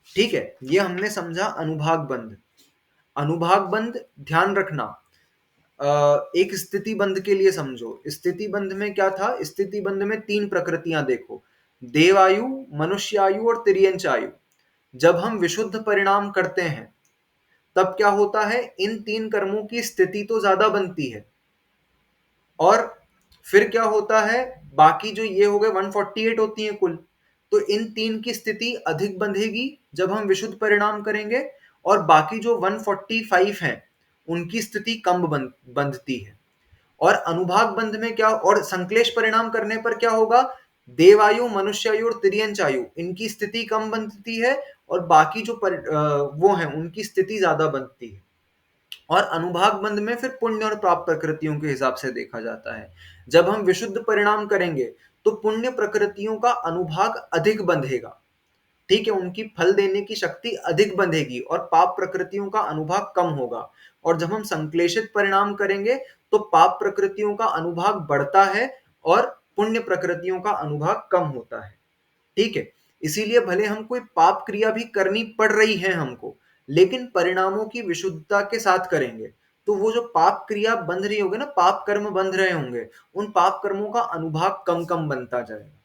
S1: ठीक है, ये हमने समझा अनुभाग बंध। अनुभाग बंध ध्यान रखना, एक स्थिति बंध के लिए समझो। स्थिति बंध में क्या था, स्थिति बंध में 3 प्रकृतियां देखो, देवायु, मनुष्यायु और तिर्यंच आयु। जब हम विशुद्ध परिणाम करते हैं तब क्या होता है, इन 3 कर्मों की स्थिति तो ज्यादा बनती है, और फिर क्या होता है, बाकी जो ये हो गए 148 होती हैं कुल, तो इन 3 की स्थिति अधिक बंधेगी जब हम विशुद्ध परिणाम करेंगे, और बाकी जो 145 हैं उनकी स्थिति कम बंधती है। और अनुभाग बंध में क्या, और संक्लेश परिणाम करने पर क्या होगा, देवायु, मनुष्यायु और तिर्यंच आयु, इनकी स्थिति कम बनती है, और बाकी जो वो हैं उनकी स्थिति ज्यादा बनती है। और अनुभाग बंध में फिर पुण्य और पाप प्रकृतियों के हिसाब से देखा जाता है। जब हम विशुद्ध परिणाम करेंगे तो पुण्य प्रकृतियों का अनुभाग अधिक बंधेगा। ठीक है, उनकी फल देने की शक्ति अधिक बंधेगी, और पाप प्रकृतियों का अनुभाग कम होगा। और जब हम संक्लेशित परिणाम करेंगे तो पाप प्रकृतियों का अनुभाग बढ़ता है और पुण्य प्रकृतियों का अनुभाग कम होता है। ठीक है, इसीलिए भले हम कोई पाप क्रिया भी करनी पड़ रही है हमको, लेकिन परिणामों की विशुद्धता के साथ करेंगे, तो वो जो पाप क्रिया बंध रही होगी ना, पाप कर्म बंध रहे होंगे, उन पाप कर्मों का अनुभाग कम कम बनता जाएगा।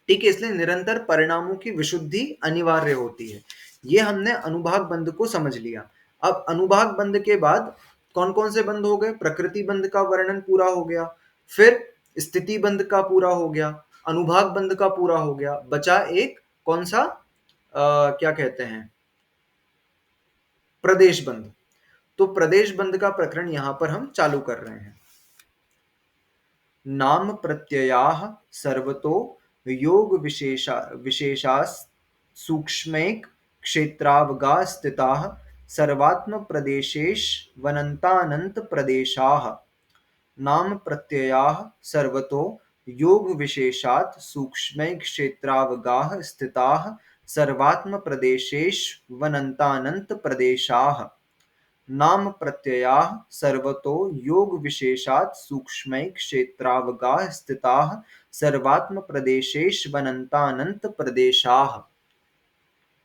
S1: ठीक है, इसलिए निरंतर परिणामों की विशुद्धि अनिवार्य होती है। ये हमने अनुभाग बंध को समझ लिया। अब अनुभाग बंध के बाद कौन कौन से बंध हो गए? प्रकृति बंध का वर्णन पूरा हो गया, फिर स्थिति बंध का पूरा हो गया, अनुभाग बंध का पूरा हो गया, बचा एक कौन सा, क्या कहते हैं, प्रदेश बंध। तो प्रदेश बंध का प्रकरण यहां पर हम चालू कर रहे हैं। नाम प्रत्ययाः सर्वतो योग विशेषास् सूक्ष्मैक क्षेत्रावगा स्थिताः सर्वात्म प्रदेशेष्वनन्तानन्त प्रदेशाः। नाम प्रत्ययाः सर्वतो योग विशेषात् सूक्ष्मैक क्षेत्रावगाः स्थिताः सर्वात्म प्रदेशेष्वनन्तानन्त प्रदेशाः। नाम प्रत्ययाः सर्वतो योग विशेषात् सूक्ष्मैक क्षेत्रावगाः स्थिताः सर्वात्म प्रदेशेष्वनन्तानन्त प्रदेशाः।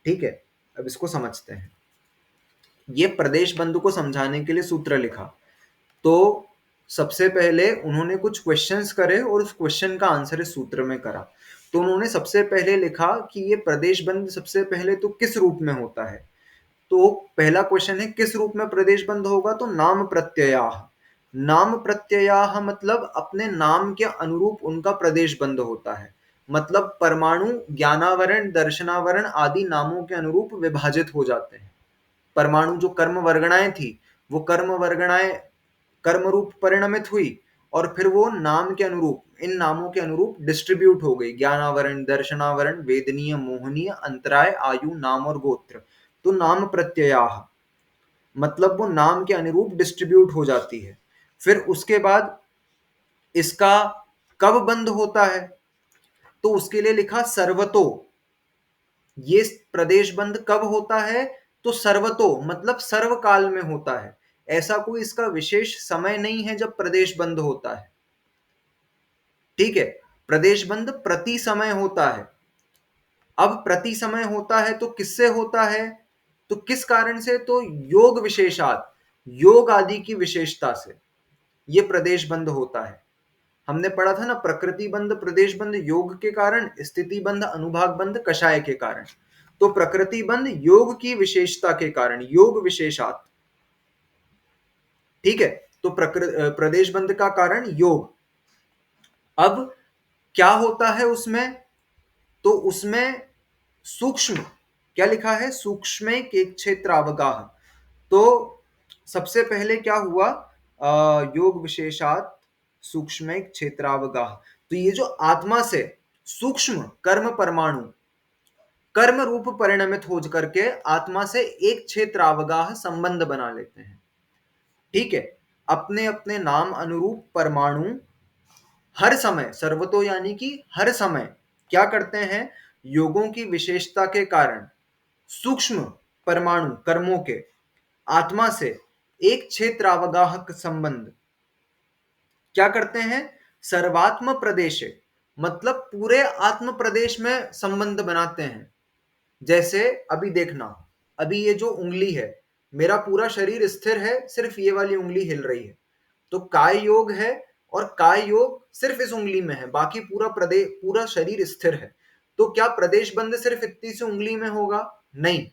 S1: ठीक है, अब इसको समझते हैं। ये प्रदेश बंधु को समझाने के लिए सूत्र लिखा। तो सबसे पहले उन्होंने कुछ क्वेश्चंस करे और उस क्वेश्चन का आंसर इस सूत्र में करा। तो उन्होंने सबसे पहले लिखा कि ये प्रदेश बंध सबसे पहले तो किस रूप में होता है। तो पहला क्वेश्चन है, किस रूप में प्रदेश बंध होगा? तो नाम प्रत्ययाः। नाम प्रत्ययाः मतलब अपने नाम के अनुरूप उनका प्रदेश बंध होता है। मतलब परमाणु ज्ञानावरण, दर्शनावरण आदि नामों के अनुरूप विभाजित हो जाते हैं। परमाणु जो कर्म वर्गणाएं थी, वो कर्म वर्गणाएं कर्म रूप परिणमित हुई और फिर वो नाम के अनुरूप, इन नामों के अनुरूप डिस्ट्रीब्यूट हो गई। ज्ञानावरण, दर्शनावरण, वेदनीय, मोहनीय, अंतराय, आयु, नाम और गोत्र। तो नाम प्रत्ययाः मतलब वो नाम के अनुरूप डिस्ट्रीब्यूट हो जाती है। फिर उसके बाद इसका कब बंद होता है? तो उसके लिए लिखा सर्वतो। ये प्रदेश बंद कब होता है? तो सर्वतो मतलब सर्वकाल में होता है। ऐसा कोई इसका विशेष समय नहीं है जब प्रदेश बंद होता है। ठीक है, प्रदेश बंद प्रति समय होता है। अब प्रति समय होता है तो किससे होता है? तो किस कारण से? तो योग विशेषात, योग आदि की विशेषता से ये प्रदेश बंद होता है। हमने पढ़ा था ना, प्रकृति बंध प्रदेश बंध योग के कारण, स्थिति बंध अनुभाग बंध कषाय के कारण। तो प्रकृति बंध योग की विशेषता के कारण, योग विशेषात। ठीक है, तो प्रदेश बंध का कारण योग। अब क्या होता है उसमें? तो उसमें सूक्ष्म, क्या लिखा है? सूक्ष्म के क्षेत्र अवगाह। तो सबसे पहले क्या हुआ? योग विशेषात सूक्ष्म क्षेत्रावगाह। तो ये जो आत्मा से सूक्ष्म कर्म परमाणु कर्म रूप परिणमित हो करके आत्मा से एक क्षेत्रावगाह संबंध बना लेते हैं। ठीक है, अपने अपने नाम अनुरूप परमाणु हर समय, सर्वतो यानी कि हर समय क्या करते हैं? योगों की विशेषता के कारण सूक्ष्म परमाणु कर्मों के आत्मा से एक क्षेत्रावगाहक संबंध क्या करते हैं? सर्वात्म प्रदेशे मतलब पूरे आत्म प्रदेश में संबंध बनाते हैं। जैसे अभी देखना, अभी ये जो उंगली है, मेरा पूरा शरीर स्थिर है, सिर्फ ये वाली उंगली हिल रही है। तो काय योग है और काय योग सिर्फ इस उंगली में है, बाकी पूरा शरीर स्थिर है। तो क्या प्रदेश बंध सिर्फ इतनी सी उंगली में होगा? नहीं,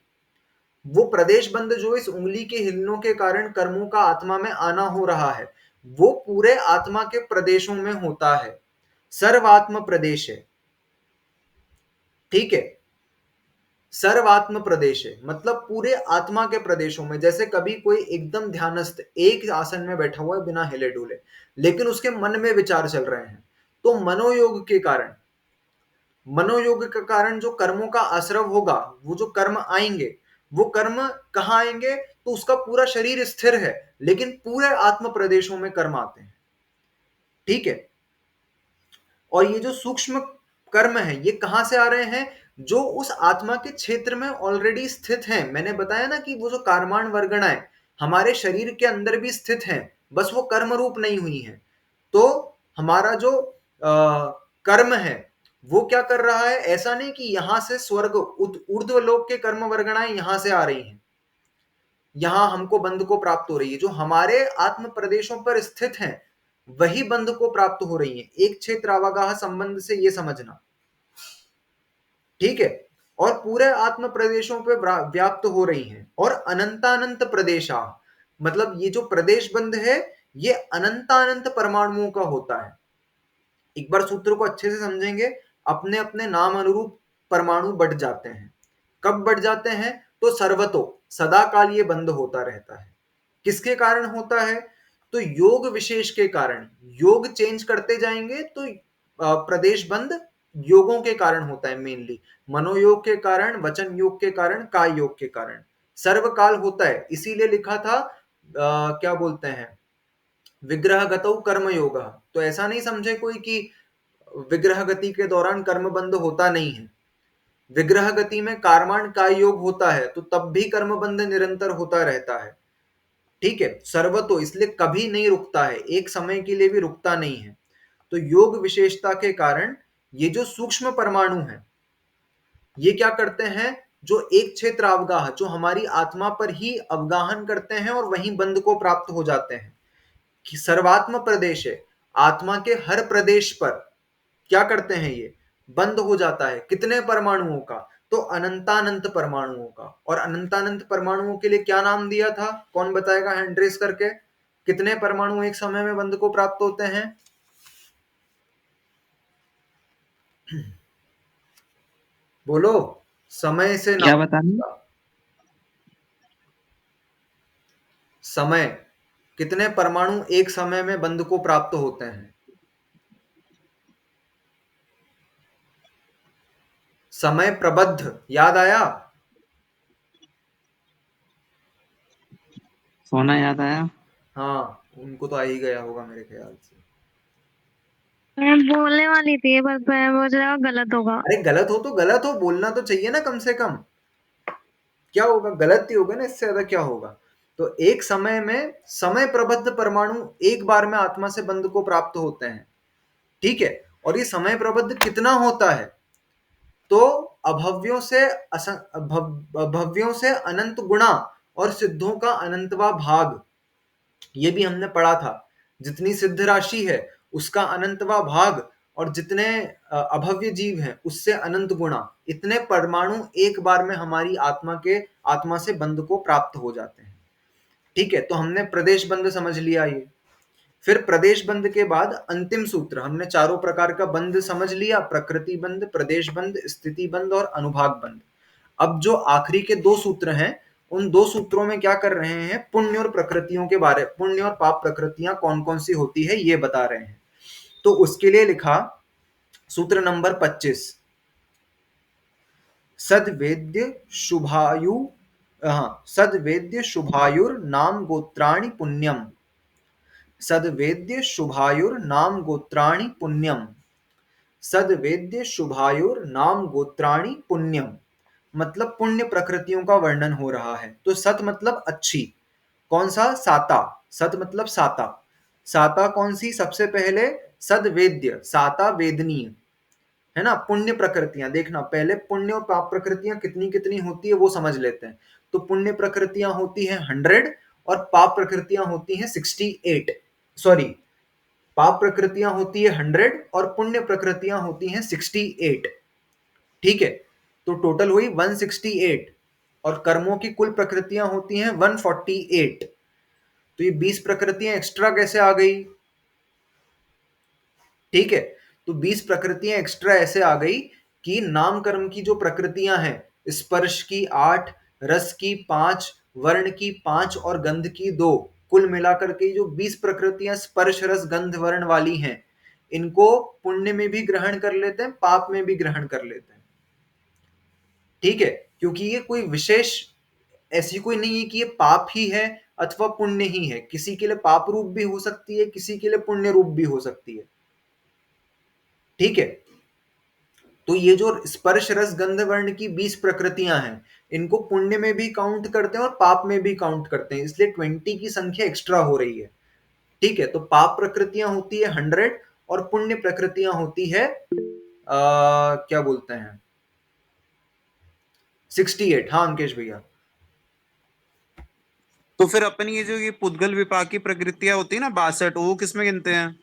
S1: वो प्रदेश बंध जो इस उंगली के हिलनों के कारण कर्मों का आत्मा में आना हो रहा है, वो पूरे आत्मा के प्रदेशों में होता है। सर्वात्म प्रदेश है। ठीक है, सर्वात्म प्रदेश है मतलब पूरे आत्मा के प्रदेशों में। जैसे कभी कोई एकदम ध्यानस्थ एक आसन में बैठा हुआ है बिना हिले डुले, लेकिन उसके मन में विचार चल रहे हैं, तो मनोयोग के कारण, मनोयोग के कारण जो कर्मों का आश्रव होगा, वो जो कर्म आएंगे, वो कर्म कहाँ आएंगे? तो उसका पूरा शरीर स्थिर है, लेकिन पूरे आत्म प्रदेशों में कर्म आते हैं। ठीक है, और ये जो सूक्ष्म कर्म है, ये कहां से आ रहे हैं? जो उस आत्मा के क्षेत्र में ऑलरेडी स्थित हैं। मैंने बताया ना कि वो जो कार्माण वर्गणाएं हमारे शरीर के अंदर भी स्थित हैं, बस वो कर्म रूप नहीं हुई हैं। तो हमारा जो कर्म है वो क्या कर रहा है? ऐसा नहीं कि यहां से स्वर्ग ऊर्ध्व लोक के कर्म वर्गणाएं यहां से आ रही हैं। यहां हमको बंध को प्राप्त हो रही है। जो हमारे आत्म प्रदेशों पर स्थित हैं वही बंध को प्राप्त हो रही है। एक क्षेत्र अवगाह संबंध से ये समझना, ठीक है। और पूरे आत्म प्रदेशों पे व्याप्त हो रही हैं। और अनंतानंत प्रदेशा, मतलब ये जो प्रदेश बंध है ये अनंतानंत परमाणुओं का होता है। एक बार सूत्र को अच्छे से समझेंगे, अपने अपने नाम अनुरूप परमाणु बढ़ जाते हैं। कब बढ़ जाते हैं? तो सर्वतो, सदा काल ये बंद होता रहता है। किसके कारण होता है? तो योग विशेष के कारण। योग चेंज करते जाएंगे तो प्रदेश बंद योगों के कारण होता है। मेनली मनोयोग के कारण, वचन योग के कारण, काय योग के कारण सर्वकाल होता है। इसीलिए लिखा था क्या बोलते हैं, विग्रह गतौ कर्म योग। तो ऐसा नहीं समझे कोई कि विग्रह गति के दौरान कर्म बंद होता नहीं है। विग्रह गति में कार्माण काय योग होता है तो तब भी कर्म बंध निरंतर होता रहता है, ठीक है। सर्वतो इसलिए कभी नहीं रुकता है, एक समय के लिए भी रुकता नहीं है। तो योग विशेषता के कारण ये जो सूक्ष्म परमाणु हैं ये क्या करते हैं, जो एक क्षेत्र अवगाह, जो हमारी आत्मा पर ही अवगाहन करते हैं और वहीं बंध को प्राप्त हो जाते हैं। कि सर्वात्म प्रदेश है, आत्मा के हर प्रदेश पर क्या करते हैं, ये बंद हो जाता है। कितने परमाणुओं का? तो अनंतानंत परमाणुओं का। और अनंतानंत परमाणुओं के लिए क्या नाम दिया था? कौन बताएगा हैंड रेस करके? कितने परमाणु एक समय में बंद को प्राप्त होते हैं? बोलो, समय से
S2: क्या
S1: नाम।
S2: बताना?
S1: समय, कितने परमाणु एक समय में बंद को प्राप्त होते हैं? समय प्रबद्ध, याद आया?
S2: सोना याद आया।
S1: हाँ, उनको तो आ ही गया होगा मेरे ख्याल से।
S4: मैं बोलने वाली थी पर मुझे लगा गलत होगा।
S1: अरे गलत हो तो गलत हो, बोलना तो चाहिए ना कम से कम। क्या होगा, गलत ही होगा ना, इससे ज्यादा क्या होगा। तो एक समय में समय प्रबद्ध परमाणु एक बार में आत्मा से बंध को प्राप्त होते हैं, ठीक है। और ये समय प्रबद्ध कितना होता है? तो अभव्यों से अभव्यों से अनंत गुणा और सिद्धों का अनंतवा भाग, ये भी हमने पढ़ा था। जितनी सिद्ध राशि है उसका अनंतवा भाग, और जितने अभव्य जीव हैं उससे अनंत गुणा, इतने परमाणु एक बार में हमारी आत्मा से बंध को प्राप्त हो जाते हैं, ठीक है। तो हमने प्रदेश बंध समझ लिया ये। फिर प्रदेश बंध के बाद अंतिम सूत्र, हमने चारों प्रकार का बंध समझ लिया, प्रकृति बंध, प्रदेश बंध, स्थिति बंध और अनुभाग बंध। अब जो आखिरी के दो सूत्र हैं उन दो सूत्रों में क्या कर रहे हैं, पुण्य और प्रकृतियों के बारे, पुण्य और पाप प्रकृतियां कौन कौन सी होती है ये बता रहे हैं। तो उसके लिए लिखा सूत्र नंबर 25, सद्वेद्य शुभायु, सद्वेद्य शुभायुर नाम गोत्राणि पुण्यम, सद्वेद्य शुभायुर नाम गोत्राणि पुण्यम, सद्वेद्य शुभायुर नाम गोत्राणि पुण्यम। मतलब पुण्य प्रकृतियों का वर्णन हो रहा है। तो सत मतलब अच्छी, कौन सा? साता। सत मतलब साता। साता कौन सी? सबसे पहले सद्वेद्य, साता वेदनीय, है ना। पुण्य प्रकृतियां, देखना पहले पुण्य और पाप प्रकृतियां कितनी कितनी होती है वो समझ लेते हैं। तो पुण्य प्रकृतियां होती है 100 और पाप प्रकृतियां होती हैं 68। सॉरी, पाप प्रकृतियां होती है 100 और पुण्य प्रकृतियां होती हैं 68, ठीक है। तो टोटल हुई 168 और कर्मों की कुल प्रकृतियां होती हैं 148। तो ये 20 प्रकृतियां एक्स्ट्रा कैसे आ गई, ठीक है। तो 20 प्रकृतियां एक्स्ट्रा ऐसे आ गई कि नाम कर्म की जो प्रकृतियां हैं, स्पर्श की 8, रस की 5, वर्ण की 5 और गंध की 2, कुल मिलाकर के जो 20 प्रकृतियां स्पर्श रस गंध वर्ण वाली हैं, इनको पुण्य में भी ग्रहण कर लेते हैं, पाप में भी ग्रहण कर लेते हैं, ठीक है। क्योंकि ये कोई विशेष ऐसी कोई नहीं है कि ये पाप ही है अथवा पुण्य ही है। किसी के लिए पाप रूप भी हो सकती है, किसी के लिए पुण्य रूप भी हो सकती है, ठीक है। तो ये जो स्पर्श रस गंध वर्ण की 20 प्रकृतियां हैं, इनको पुण्य में भी काउंट करते हैं और पाप में भी काउंट करते हैं, इसलिए 20 की संख्या एक्स्ट्रा हो रही है, ठीक है। तो पाप प्रकृतियां होती है 100 और पुण्य प्रकृतियां होती है क्या बोलते हैं 68। हाँ अंकेश भैया।
S3: तो फिर अपन ये जो ये पुद्गल विपाकी प्रकृतियां होती है ना 62, वो किसमें गिनते हैं?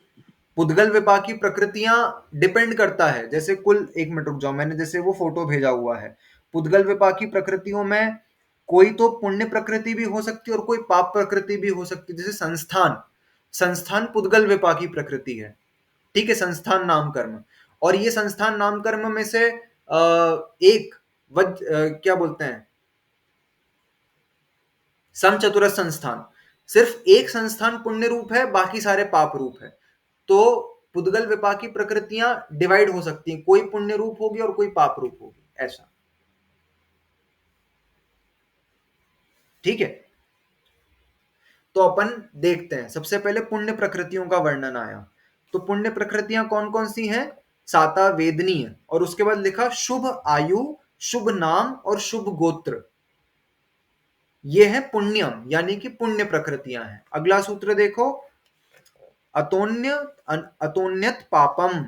S1: पुद्गल विपाकी प्रकृतियां डिपेंड करता है, जैसे कुल, एक मिनट रुक जाओ, मैंने जैसे वो फोटो भेजा हुआ है। पुद्गल विपाकी प्रकृतियों में कोई तो पुण्य प्रकृति भी हो सकती है और कोई पाप प्रकृति भी हो सकती है। जैसे संस्थान, संस्थान पुद्गल विपाकी प्रकृति है, ठीक है, संस्थान नाम कर्म। और ये संस्थान नाम कर्म में से एक क्या बोलते हैं, समचतुरस संस्थान, सिर्फ एक संस्थान पुण्य रूप है, बाकी सारे पाप रूप है। तो पुद्गल विपाकी प्रकृतियां डिवाइड हो सकती हैं, कोई पुण्य रूप होगी और कोई पाप रूप होगी, ऐसा, ठीक है। तो अपन देखते हैं, सबसे पहले पुण्य प्रकृतियों का वर्णन आया। तो पुण्य प्रकृतियां कौन कौन सी हैं? साता वेदनीय, और उसके बाद लिखा शुभ आयु, शुभ नाम और शुभ गोत्र, ये है पुण्यम, यानी कि पुण्य प्रकृतियां हैं। अगला सूत्र देखो, अतोन्य अतोन्यत पापम,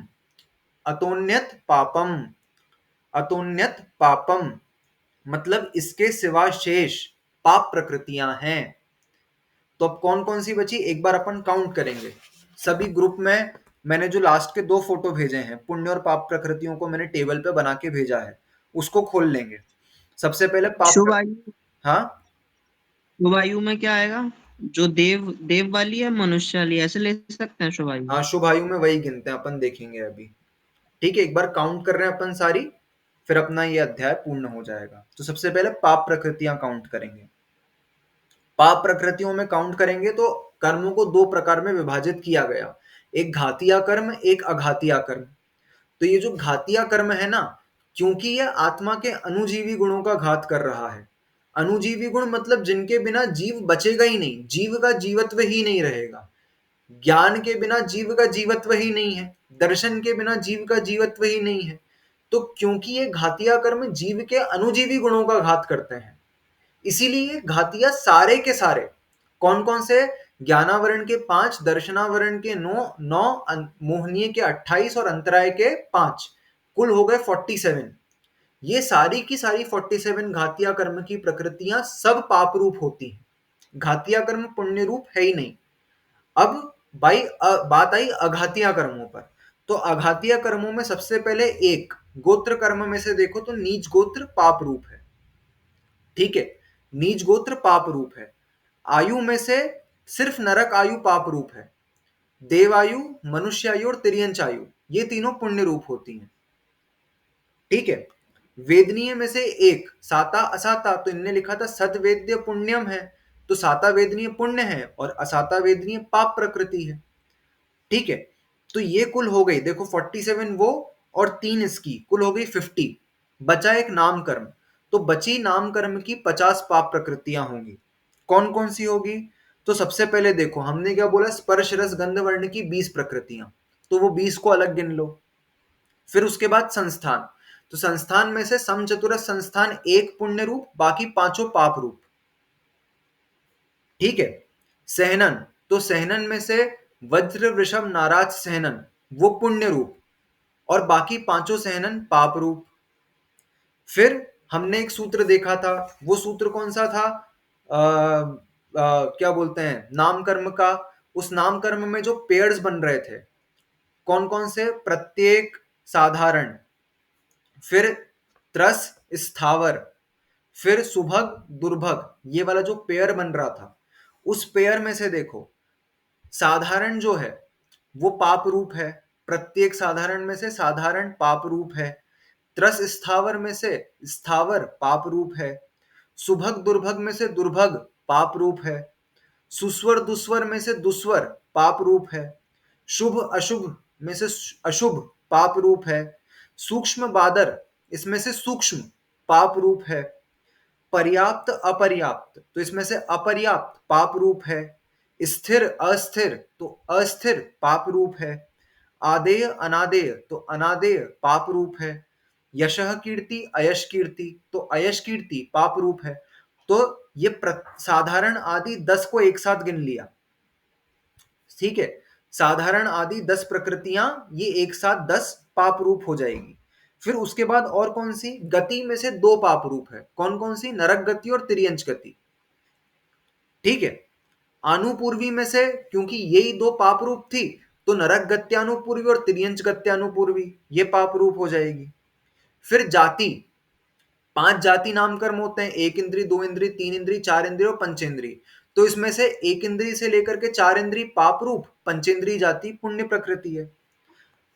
S1: अतोन्यत पापम, अतोन्यत पापम मतलब इसके सिवा शेष पाप प्रकृतियां हैं। तो अब कौन कौन सी बची, एक बार अपन काउंट करेंगे। सभी ग्रुप में मैंने जो लास्ट के 2 फोटो भेजे हैं, पुण्य और पाप प्रकृतियों को मैंने टेबल पे बना के भेजा है, उसको खोल लेंगे। सबसे पहले
S2: शुभ आयु,
S1: हाँ,
S2: शुभ आयु में क्या आएगा? जो देव देव वाली है, मनुष्य वाली है, ऐसे ले सकते हैं शुभ आयु?
S1: हाँ शुभ आयु में वही गिनते हैं, अपन देखेंगे अभी, ठीक है। एक बार काउंट कर रहे हैं अपन सारी, फिर अपना ये अध्याय पूर्ण हो जाएगा। तो सबसे पहले पाप प्रकृतियां काउंट करेंगे। पाप प्रकृतियों में काउंट करेंगे तो कर्मों को 2 प्रकार में विभाजित किया गया, एक घातिया कर्म, एक अघातिया कर्म। तो ये जो घातिया कर्म है ना, क्योंकि यह आत्मा के अनुजीवी गुणों का घात कर रहा है। अनुजीवी गुण मतलब जिनके बिना जीव बचेगा ही नहीं, जीव का जीवत्व ही नहीं रहेगा। ज्ञान के बिना जीव का जीवत्व ही नहीं है, दर्शन के बिना जीव का जीवत्व ही नहीं है। तो क्योंकि ये घातिया कर्म जीव के अनुजीवी गुणों का घात करते हैं, इसीलिए घातिया सारे के सारे, कौन कौन से, ज्ञानावरण के 5, दर्शनावरण के 9, मोहनीय के 28 और अंतराय के 5, कुल हो गए 47। ये सारी की सारी 47 घातिया कर्म की प्रकृतियां सब पाप रूप होती हैं, घातिया कर्म पुण्य रूप है ही नहीं। अब बात आई अघातिया कर्मों पर। तो अघातिया कर्मों में सबसे पहले एक गोत्र कर्म में से देखो तो नीच गोत्र पाप रूप है, ठीक है, नीच गोत्र पाप रूप है। आयु में से सिर्फ नरक आयु पाप रूप है, देवायु, मनुष्य आयु और तिर्यंच आयु ये तीनों पुण्य रूप होती हैं, ठीक है। वेदनीय में से एक साता असाता, तो इनने लिखा था सतवेद्य पुण्यम है, तो साता वेदनीय पुण्य है और असाता वेदनीय पाप प्रकृति है, ठीक है। तो ये कुल हो गई, देखो 47 वो और 3 इसकी, कुल हो गई 50। बचा एक नाम कर्म, तो बची नाम कर्म की 50 पाप प्रकृतियां होंगी। कौन कौन सी होगी? तो सबसे पहले देखो, हमने क्या बोला, स्पर्श रस गंध वर्ण की 20 प्रकृतियां, तो वो 20 को अलग गिन लो। फिर उसके बाद संस्थान, तो संस्थान में से समचतुरस संस्थान एक पुण्य रूप, बाकी पांचों पाप रूप, ठीक है। सहनन, तो सहनन में से वज्र वृषभ नाराज सहनन वो पुण्य रूप, और बाकी पांचों सहनन पाप रूप। फिर हमने एक सूत्र देखा था, वो सूत्र कौन सा था, क्या बोलते हैं, नाम कर्म का। उस नाम कर्म में जो पेयर्स बन रहे थे, कौन कौन से, प्रत्येक, साधारण, फिर त्रस, स्थावर, फिर सुभग दुर्भग, ये वाला जो पेयर बन रहा था, उस पेयर में से देखो साधारण जो है वो पाप रूप है, प्रत्येक साधारण में से साधारण पाप रूप है, त्रस स्थावर में से स्थावर पाप रूप है, सुभग दुर्भग में से दुर्भग पाप रूप है, सुस्वर दुस्वर में से दुस्वर पाप रूप है, शुभ अशुभ में से अशुभ पाप रूप है, सूक्ष्म बादर इसमें से सूक्ष्म पाप रूप है, पर्याप्त अपर्याप्त तो इसमें से अपर्याप्त पाप रूप है, स्थिर अस्थिर तो अस्थिर पाप रूप है, आदेय अनादेय तो अनादेय पाप रूप है, यशः कीर्ति अयश कीर्ति तो अयश कीर्ति पाप रूप है। तो ये साधारण आदि 10 को एक साथ गिन लिया, ठीक है। साधारण आदि 10 प्रकृतियां ये एक साथ 10 पाप रूप हो जाएगी। फिर उसके बाद और कौन सी, गति में से 2 पाप रूप है, कौन कौन सी, नरक गति और तिर्यंच गति, ठीक है। आनुपूर्वी में से क्योंकि यही दो पाप रूप थी, तो नरक गत्यानुपूर्वी और तिर्यंच गत्यानुपूर्वी ये पाप रूप हो जाएगी। फिर जाति, 5 जाति नाम कर्म होते हैं, 1 इंद्री, 2 इंद्री, 3 इंद्री, 4 इंद्री और पंचेंद्री। तो इसमें से 1 इंद्री से लेकर के 4 इंद्री पाप रूप, पंचेंद्री जाति पुण्य प्रकृति है।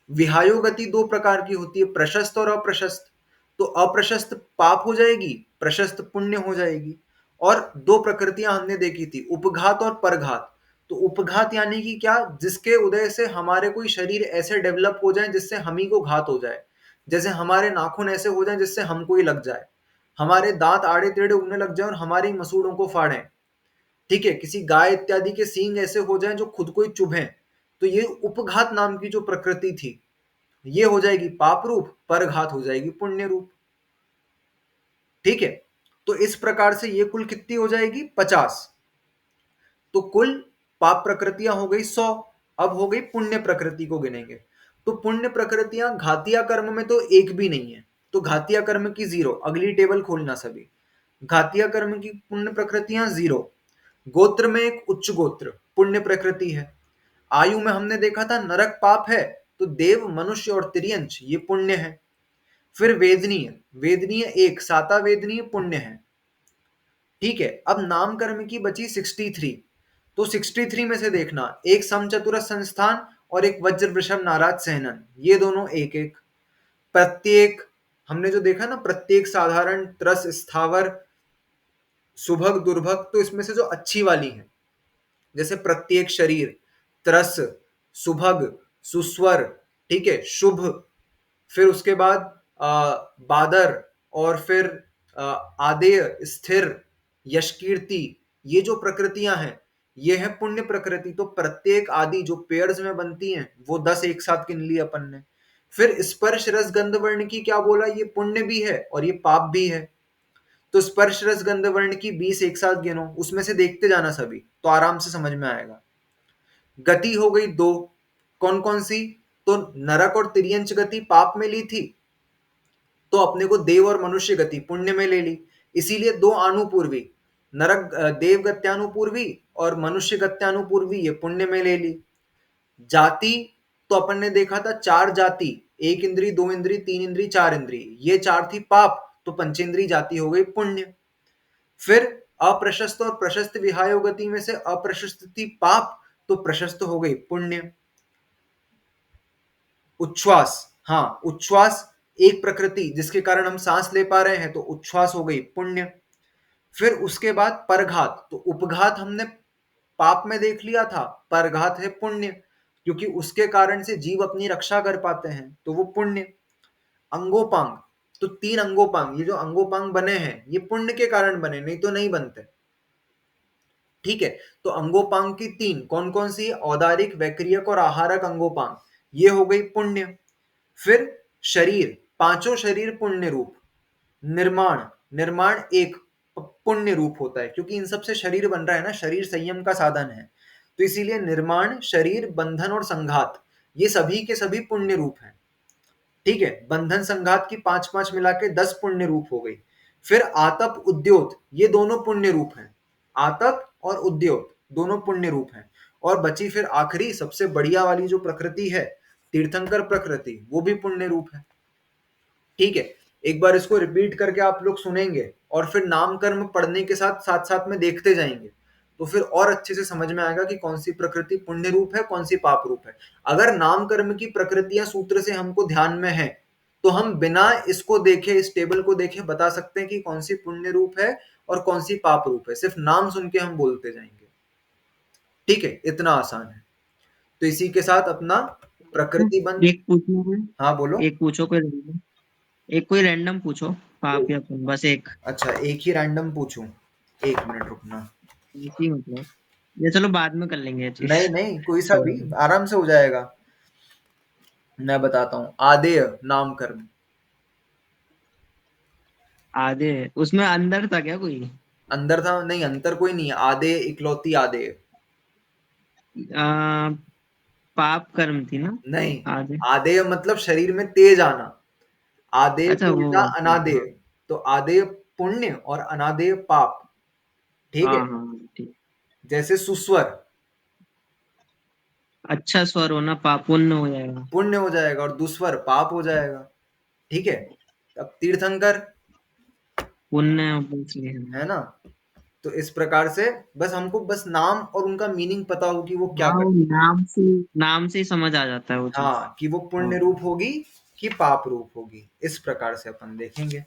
S1: विहायो गति 2 प्रकार की होती है, प्रशस्त और अप्रशस्त। तो अप्रशस्त पाप हो जाएगी, प्रशस्त पुण्य हो जाएगी। और 2 प्रकृतियां हमने देखी थी, उपघात और परघात। तो उपघात यानी कि क्या, जिसके उदय से हमारे कोई शरीर ऐसे डेवलप हो जाए जिससे हम ही को घात हो जाए। जैसे हमारे नाखून ऐसे हो जाए जिससे हमको ही लग जाए, हमारे दांत आड़े टेढ़े उगने लग जाए और हमारी मसूड़ों को फाड़ें। ठीक है, किसी गाय इत्यादि के सींग ऐसे हो जाएं जो खुद को ही चुभें। तो ये उपघात नाम की जो प्रकृति थी, ये हो जाएगी पाप रूप, परघात हो जाएगी पुण्य रूप। ठीक है, तो इस प्रकार से ये कुल कितनी हो जाएगी, 50। तो कुल पाप प्रकृतियां हो गई 100। अब हो गई पुण्य प्रकृति को गिनेंगे। तो पुण्य प्रकृतियां घातिया कर्म में तो एक भी नहीं है, तो घातिया कर्म की 0। अगली टेबल खोलना सभी। घातिया कर्म की पुण्य प्रकृतियां 0। गोत्र में एक उच्च गोत्र पुण्य प्रकृति है। आयु में हमने देखा था नरक पाप है, तो देव, मनुष्य और तिर्यंच ये पुण्य है। फिर वेदनीय, वेदनीय एक, साता वेदनीय पुण्य है। ठीक है, अब नाम कर्म की बची 63। तो 63 में से देखना, एक समचतुरस संस्थान और एक वज्र वृषभ नाराज सहनन, ये दोनों एक एक। प्रत्येक, हमने जो देखा ना, प्रत्येक, साधारण, त्रस, स्थावर, सुभग, दुर्भग, तो इसमें से जो अच्छी वाली है, जैसे प्रत्येक शरीर, त्रस, सुभग, सुस्वर, ठीक है, शुभ, फिर उसके बाद बादर, और फिर आदेय, स्थिर, यशकीर्ति, ये जो प्रकृतियां हैं ये है पुण्य प्रकृति। तो प्रत्येक आदि जो पेयर्स में बनती हैं वो 10 एक साथ गिन ली अपन ने। फिर स्पर्श रस गंध वर्ण की क्या बोला, ये पुण्य भी है और ये पाप भी है। तो स्पर्श रस गंध वर्ण की 20 एक साथ गिनो, उसमें से देखते जाना सभी, तो आराम से समझ में आएगा। गति हो गई 2, कौन कौन सी, तो नरक और तिर्यंच गति पाप में ली थी, तो अपने को देव और मनुष्य गति पुण्य में ले ली। इसीलिए 2 आनुपूर्वी, नरक देव गत्यानुपूर्वी और मनुष्य गत्यानुपूर्वी, ये पुण्य में ले ली। जाति, तो अपन ने देखा था 4 जाति, 1 इंद्री, 2 इंद्री, 3 इंद्री, 4 इंद्री, ये 4 थी पाप, तो पंचेंद्री जाति हो गई पुण्य। फिर अप्रशस्त और प्रशस्त विहायो गति में से अप्रशस्त थी पाप, तो प्रशस्त हो गई पुण्य। उच्छ्वास, हाँ उच्छ्वास एक प्रकृति जिसके कारण हम सांस ले पा रहे हैं, तो उच्छ्वास हो गई पुण्य। फिर उसके बाद परघात, तो उपघात हमने पाप में देख लिया था, परघात है पुण्य, क्योंकि उसके कारण से जीव अपनी रक्षा कर पाते हैं, तो वो पुण्य। अंगोपांग, तो 3 अंगोपांग, ये जो अंगोपांग बने हैं ये पुण्य के कारण बने, नहीं तो नहीं बनते। ठीक है, तो अंगोपांग की 3 कौन कौन सी, औदारिक, वैक्रियक और आहारक अंगोपांग, ये हो गई पुण्य। फिर शरीर, पांचों शरीर पुण्य रूप। निर्माण, निर्माण एक पुण्य रूप होता है, क्योंकि इन सब से शरीर बन रहा है ना, शरीर संयम का साधन है, तो इसीलिए निर्माण, शरीर, बंधन और संघात, ये सभी के सभी पुण्य रूप हैं। ठीक है, बंधन संघात की 5-5 मिला के 10 पुण्य रूप हो गई। फिर आतप, उद्योत, ये दोनों पुण्य रूप हैं, आतप और उद्योत दोनों पुण्य रूप हैं। और बची फिर आखिरी सबसे बढ़िया वाली जो प्रकृति है, तीर्थंकर प्रकृति, वो भी पुण्य रूप है। ठीक है, एक बार इसको रिपीट करके आप लोग सुनेंगे और फिर नाम कर्म पढ़ने के साथ साथ साथ में देखते जाएंगे, तो फिर और अच्छे से समझ में आएगा कि कौन सी प्रकृति पुण्य रूप है, कौन सी पाप रूप है। अगर नाम कर्म की प्रकृतियां सूत्र से हमको ध्यान में है, तो हम बिना इसको देखे, इस टेबल को देखे बता सकते हैं कि कौन सी पुण्य रूप है और कौन सी पाप रूप है, सिर्फ नाम सुन के हम बोलते जाएंगे। ठीक है, इतना आसान है। तो इसी के साथ अपना प्रकृति बंद।
S2: एक पूछना है,
S1: हाँ बोलो।
S2: एक पूछो, कोई रैंडम पूछो, पाप या पुण्य, बस एक।
S1: अच्छा, एक ही रैंडम पूछूं, 1 मिनट रुकना।
S2: इसी मतलब, ये चलो बाद में कर लेंगे ये चीज।
S1: नहीं नहीं, कोई सा भी आराम से हो जाएगा। मैं बताता हूँ, आदेय नाम कर्म।
S2: आधे, उसमें अंदर था क्या कोई?
S1: अंदर था नहीं, अंतर कोई नहीं है, आदेय इकलौती आदेय।
S2: आ, पाप कर्म थी ना?
S1: नहीं,
S2: आधे,
S1: आदेय मतलब शरीर में तेज आना। आदेय
S2: अच्छा
S1: को
S2: वो,
S1: उल्टा अनादेय,
S2: हाँ
S1: तो आदेय पुण्य और अनादेय पाप। ठीक है,
S2: हाँ हाँ, ठीक।
S1: जैसे सुस्वर
S2: अच्छा स्वर होना पुण्य हो जाएगा।
S1: पुण्य हो जाएगा और दुस्वर पाप हो जाएगा। ठीक है, अब तीर्थंकर
S2: पुण्य obviously है।
S1: है ना। तो इस प्रकार से बस हमको बस नाम और उनका मीनिंग पता हो कि वो क्या
S2: हाँ,
S1: कर,
S2: वो नाम से ही समझ आ जाता है वो चीज।
S1: हाँ, कि वो पुण्य
S2: हाँ।
S1: रूप होगी कि पाप रूप होगी, इस प्रकार से अपन देखेंगे।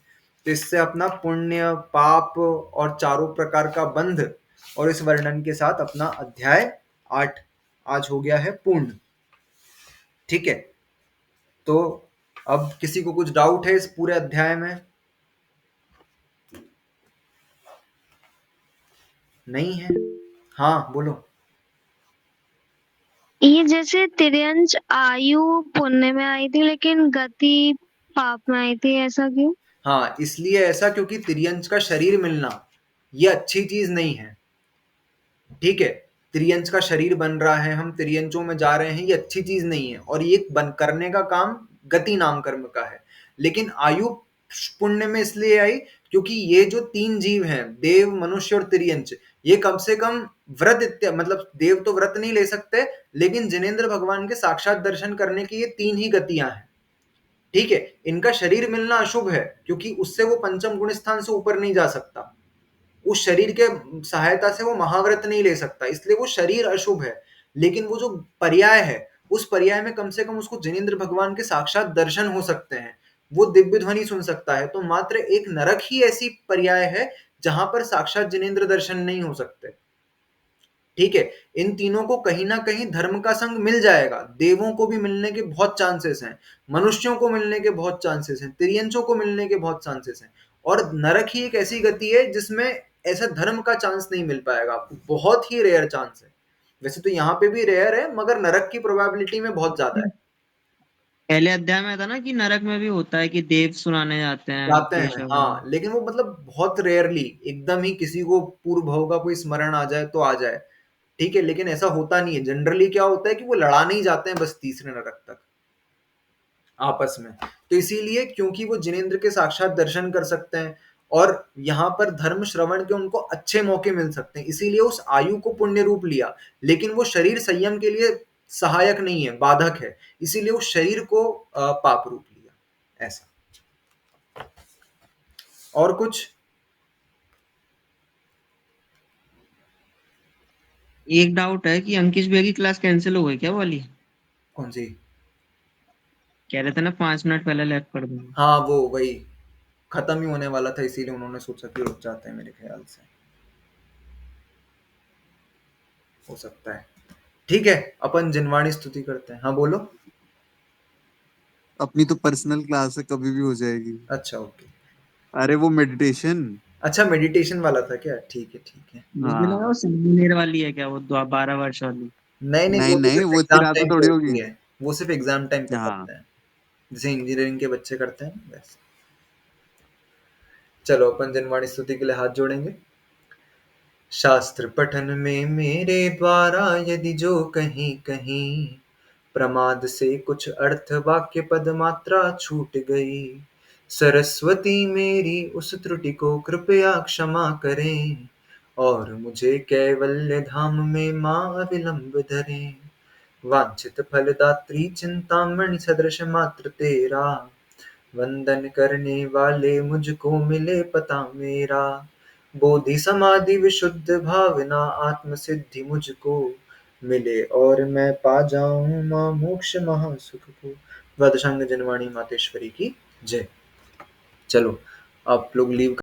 S1: तो इससे अपना पुण्य पाप और चारों प्रकार का बंध और इस वर्णन के साथ अपना अध्याय 8 आज हो गया है पूर्ण। ठीक है, तो अब किसी को कुछ डाउट है इस पूरे अध्याय में? नहीं है? हाँ बोलो।
S4: ये जैसे तिर्यंच आयु पुण्य में आई थी लेकिन गति पाप में आई थी, ऐसा क्यों?
S1: हाँ, इसलिए ऐसा क्योंकि तिर्यंच का शरीर मिलना ये अच्छी चीज नहीं है। ठीक है, तिर्यंच का शरीर बन रहा है, हम तिर्यंचों में जा रहे हैं, ये अच्छी चीज नहीं है। और ये बन करने का काम गति नाम कर्म का है। लेकिन आयु पुण्य में इसलिए आई क्योंकि ये जो 3 जीव हैं, देव मनुष्य और तिर्यंच, ये कम से कम व्रत मतलब देव तो व्रत नहीं ले सकते, लेकिन जिनेंद्र भगवान के साक्षात दर्शन करने की ये 3 ही गतियां हैं। ठीक है, इनका शरीर मिलना अशुभ है क्योंकि उससे वो पंचम गुण स्थान से ऊपर नहीं जा सकता। उस शरीर के सहायता से वो महाव्रत नहीं ले सकता, इसलिए वो शरीर अशुभ है। लेकिन वो जो पर्याय है, उस पर्याय में कम से कम उसको जिनेंद्र भगवान के साक्षात दर्शन हो सकते हैं, वो दिव्य ध्वनि सुन सकता है। तो मात्र एक नरक ही ऐसी पर्याय है जहां पर साक्षात जिनेंद्र दर्शन नहीं हो सकते। ठीक है, इन तीनों को कहीं ना कहीं धर्म का संग मिल जाएगा। देवों को भी मिलने के बहुत चांसेस हैं, मनुष्यों को मिलने के बहुत चांसेस हैं, तिर्यंचों को मिलने के बहुत चांसेस हैं। और नरक ही एक ऐसी गति है जिसमें ऐसा धर्म का चांस नहीं मिल पाएगा आपको, बहुत ही रेयर चांस है। वैसे तो यहाँ पे भी रेयर है, मगर नरक की प्रोबेबिलिटी में बहुत ज्यादा है।
S2: पहले अध्याय में था ना कि नरक में भी होता है कि देव सुनाने जाते हैं
S1: जाते हैं,
S2: केशव।
S1: हाँ, लेकिन वो मतलब बहुत रेयरली, एकदम ही किसी को पूर्व भाव का कोई स्मरण आ जाए तो आ जाए। ठीक है, लेकिन ऐसा होता नहीं है। जनरली क्या होता है कि वो लड़ाने ही जाते हैं बस तीसरे नरक तक आपस में। तो इसीलिए क्योंकि वो जिनेंद्र के साक्षात दर्शन कर सकते हैं और यहाँ पर धर्म श्रवण के उनको अच्छे मौके मिल सकते हैं, इसीलिए उस आयु को पुण्य रूप लिया। लेकिन वो शरीर संयम के लिए सहायक नहीं है, बाधक है, इसीलिए उस शरीर को पाप रूप लिया। ऐसा। और कुछ?
S2: एक डाउट है कि अंकित भैया की क्लास कैंसिल हो गई क्या वो वाली?
S1: कौन सी?
S2: कह रहे थे ना 5 मिनट पहले लेफ्ट कर दूंगा।
S1: हाँ, वो वही खत्म ही होने वाला था, इसीलिए उन्होंने सोचा कि रुक जाते हैं, मेरे ख्याल से हो सकता है। ठीक है, अपन जिनवाणी स्तुति करते हैं। हाँ बोलो।
S3: अपनी तो पर्सनल क्लास है, कभी भी हो जाएगी।
S1: अच्छा, ओके।
S3: अरे वो मेडिटेशन।
S1: अच्छा, मेडिटेशन वाला था क्या? ठीक है, ठीक है।
S2: मुझे लगा वो
S3: हाँ।
S2: सेमिनेर वाली है क्या, वो 12 वर्ष वाली।
S1: नहीं नहीं,
S3: नहीं
S1: वो तो
S3: नहीं,
S1: सिर्फ
S3: वो इतनी
S1: एग्जाम
S3: रात में
S1: टाइम पे
S3: थोड़ी होगी।
S1: होती है। वो सिर्फ एग्जाम टाइम पे
S3: हाँ।
S1: करते हैं, जैसे इंजीनियरिंग के बच्चे करते हैं वैसे। चलो अपन जिनवाणी स्तुति के लिए हाथ जोड़ेंगे। शास्त्र पठन में मेरे द्वारा यदि जो कहीं कहीं प्रमाद से कुछ अर्थ वाक्य पद मात्रा छूट गई, सरस्वती मेरी उस त्रुटि को कृपया क्षमा करें और मुझे कैवल्य धाम में मां विलंब धरें। वांछित फलदात्री चिंतामणि सदृश मात्र तेरा, वंदन करने वाले मुझको मिले पता मेरा। बोधि समाधि विशुद्ध भावना आत्म सिद्धि मुझको मिले और मैं पा जाऊं मां मोक्ष महासुख को। द्वादशांग जनवाणी मातेश्वरी की जय। चलो आप लोग लीव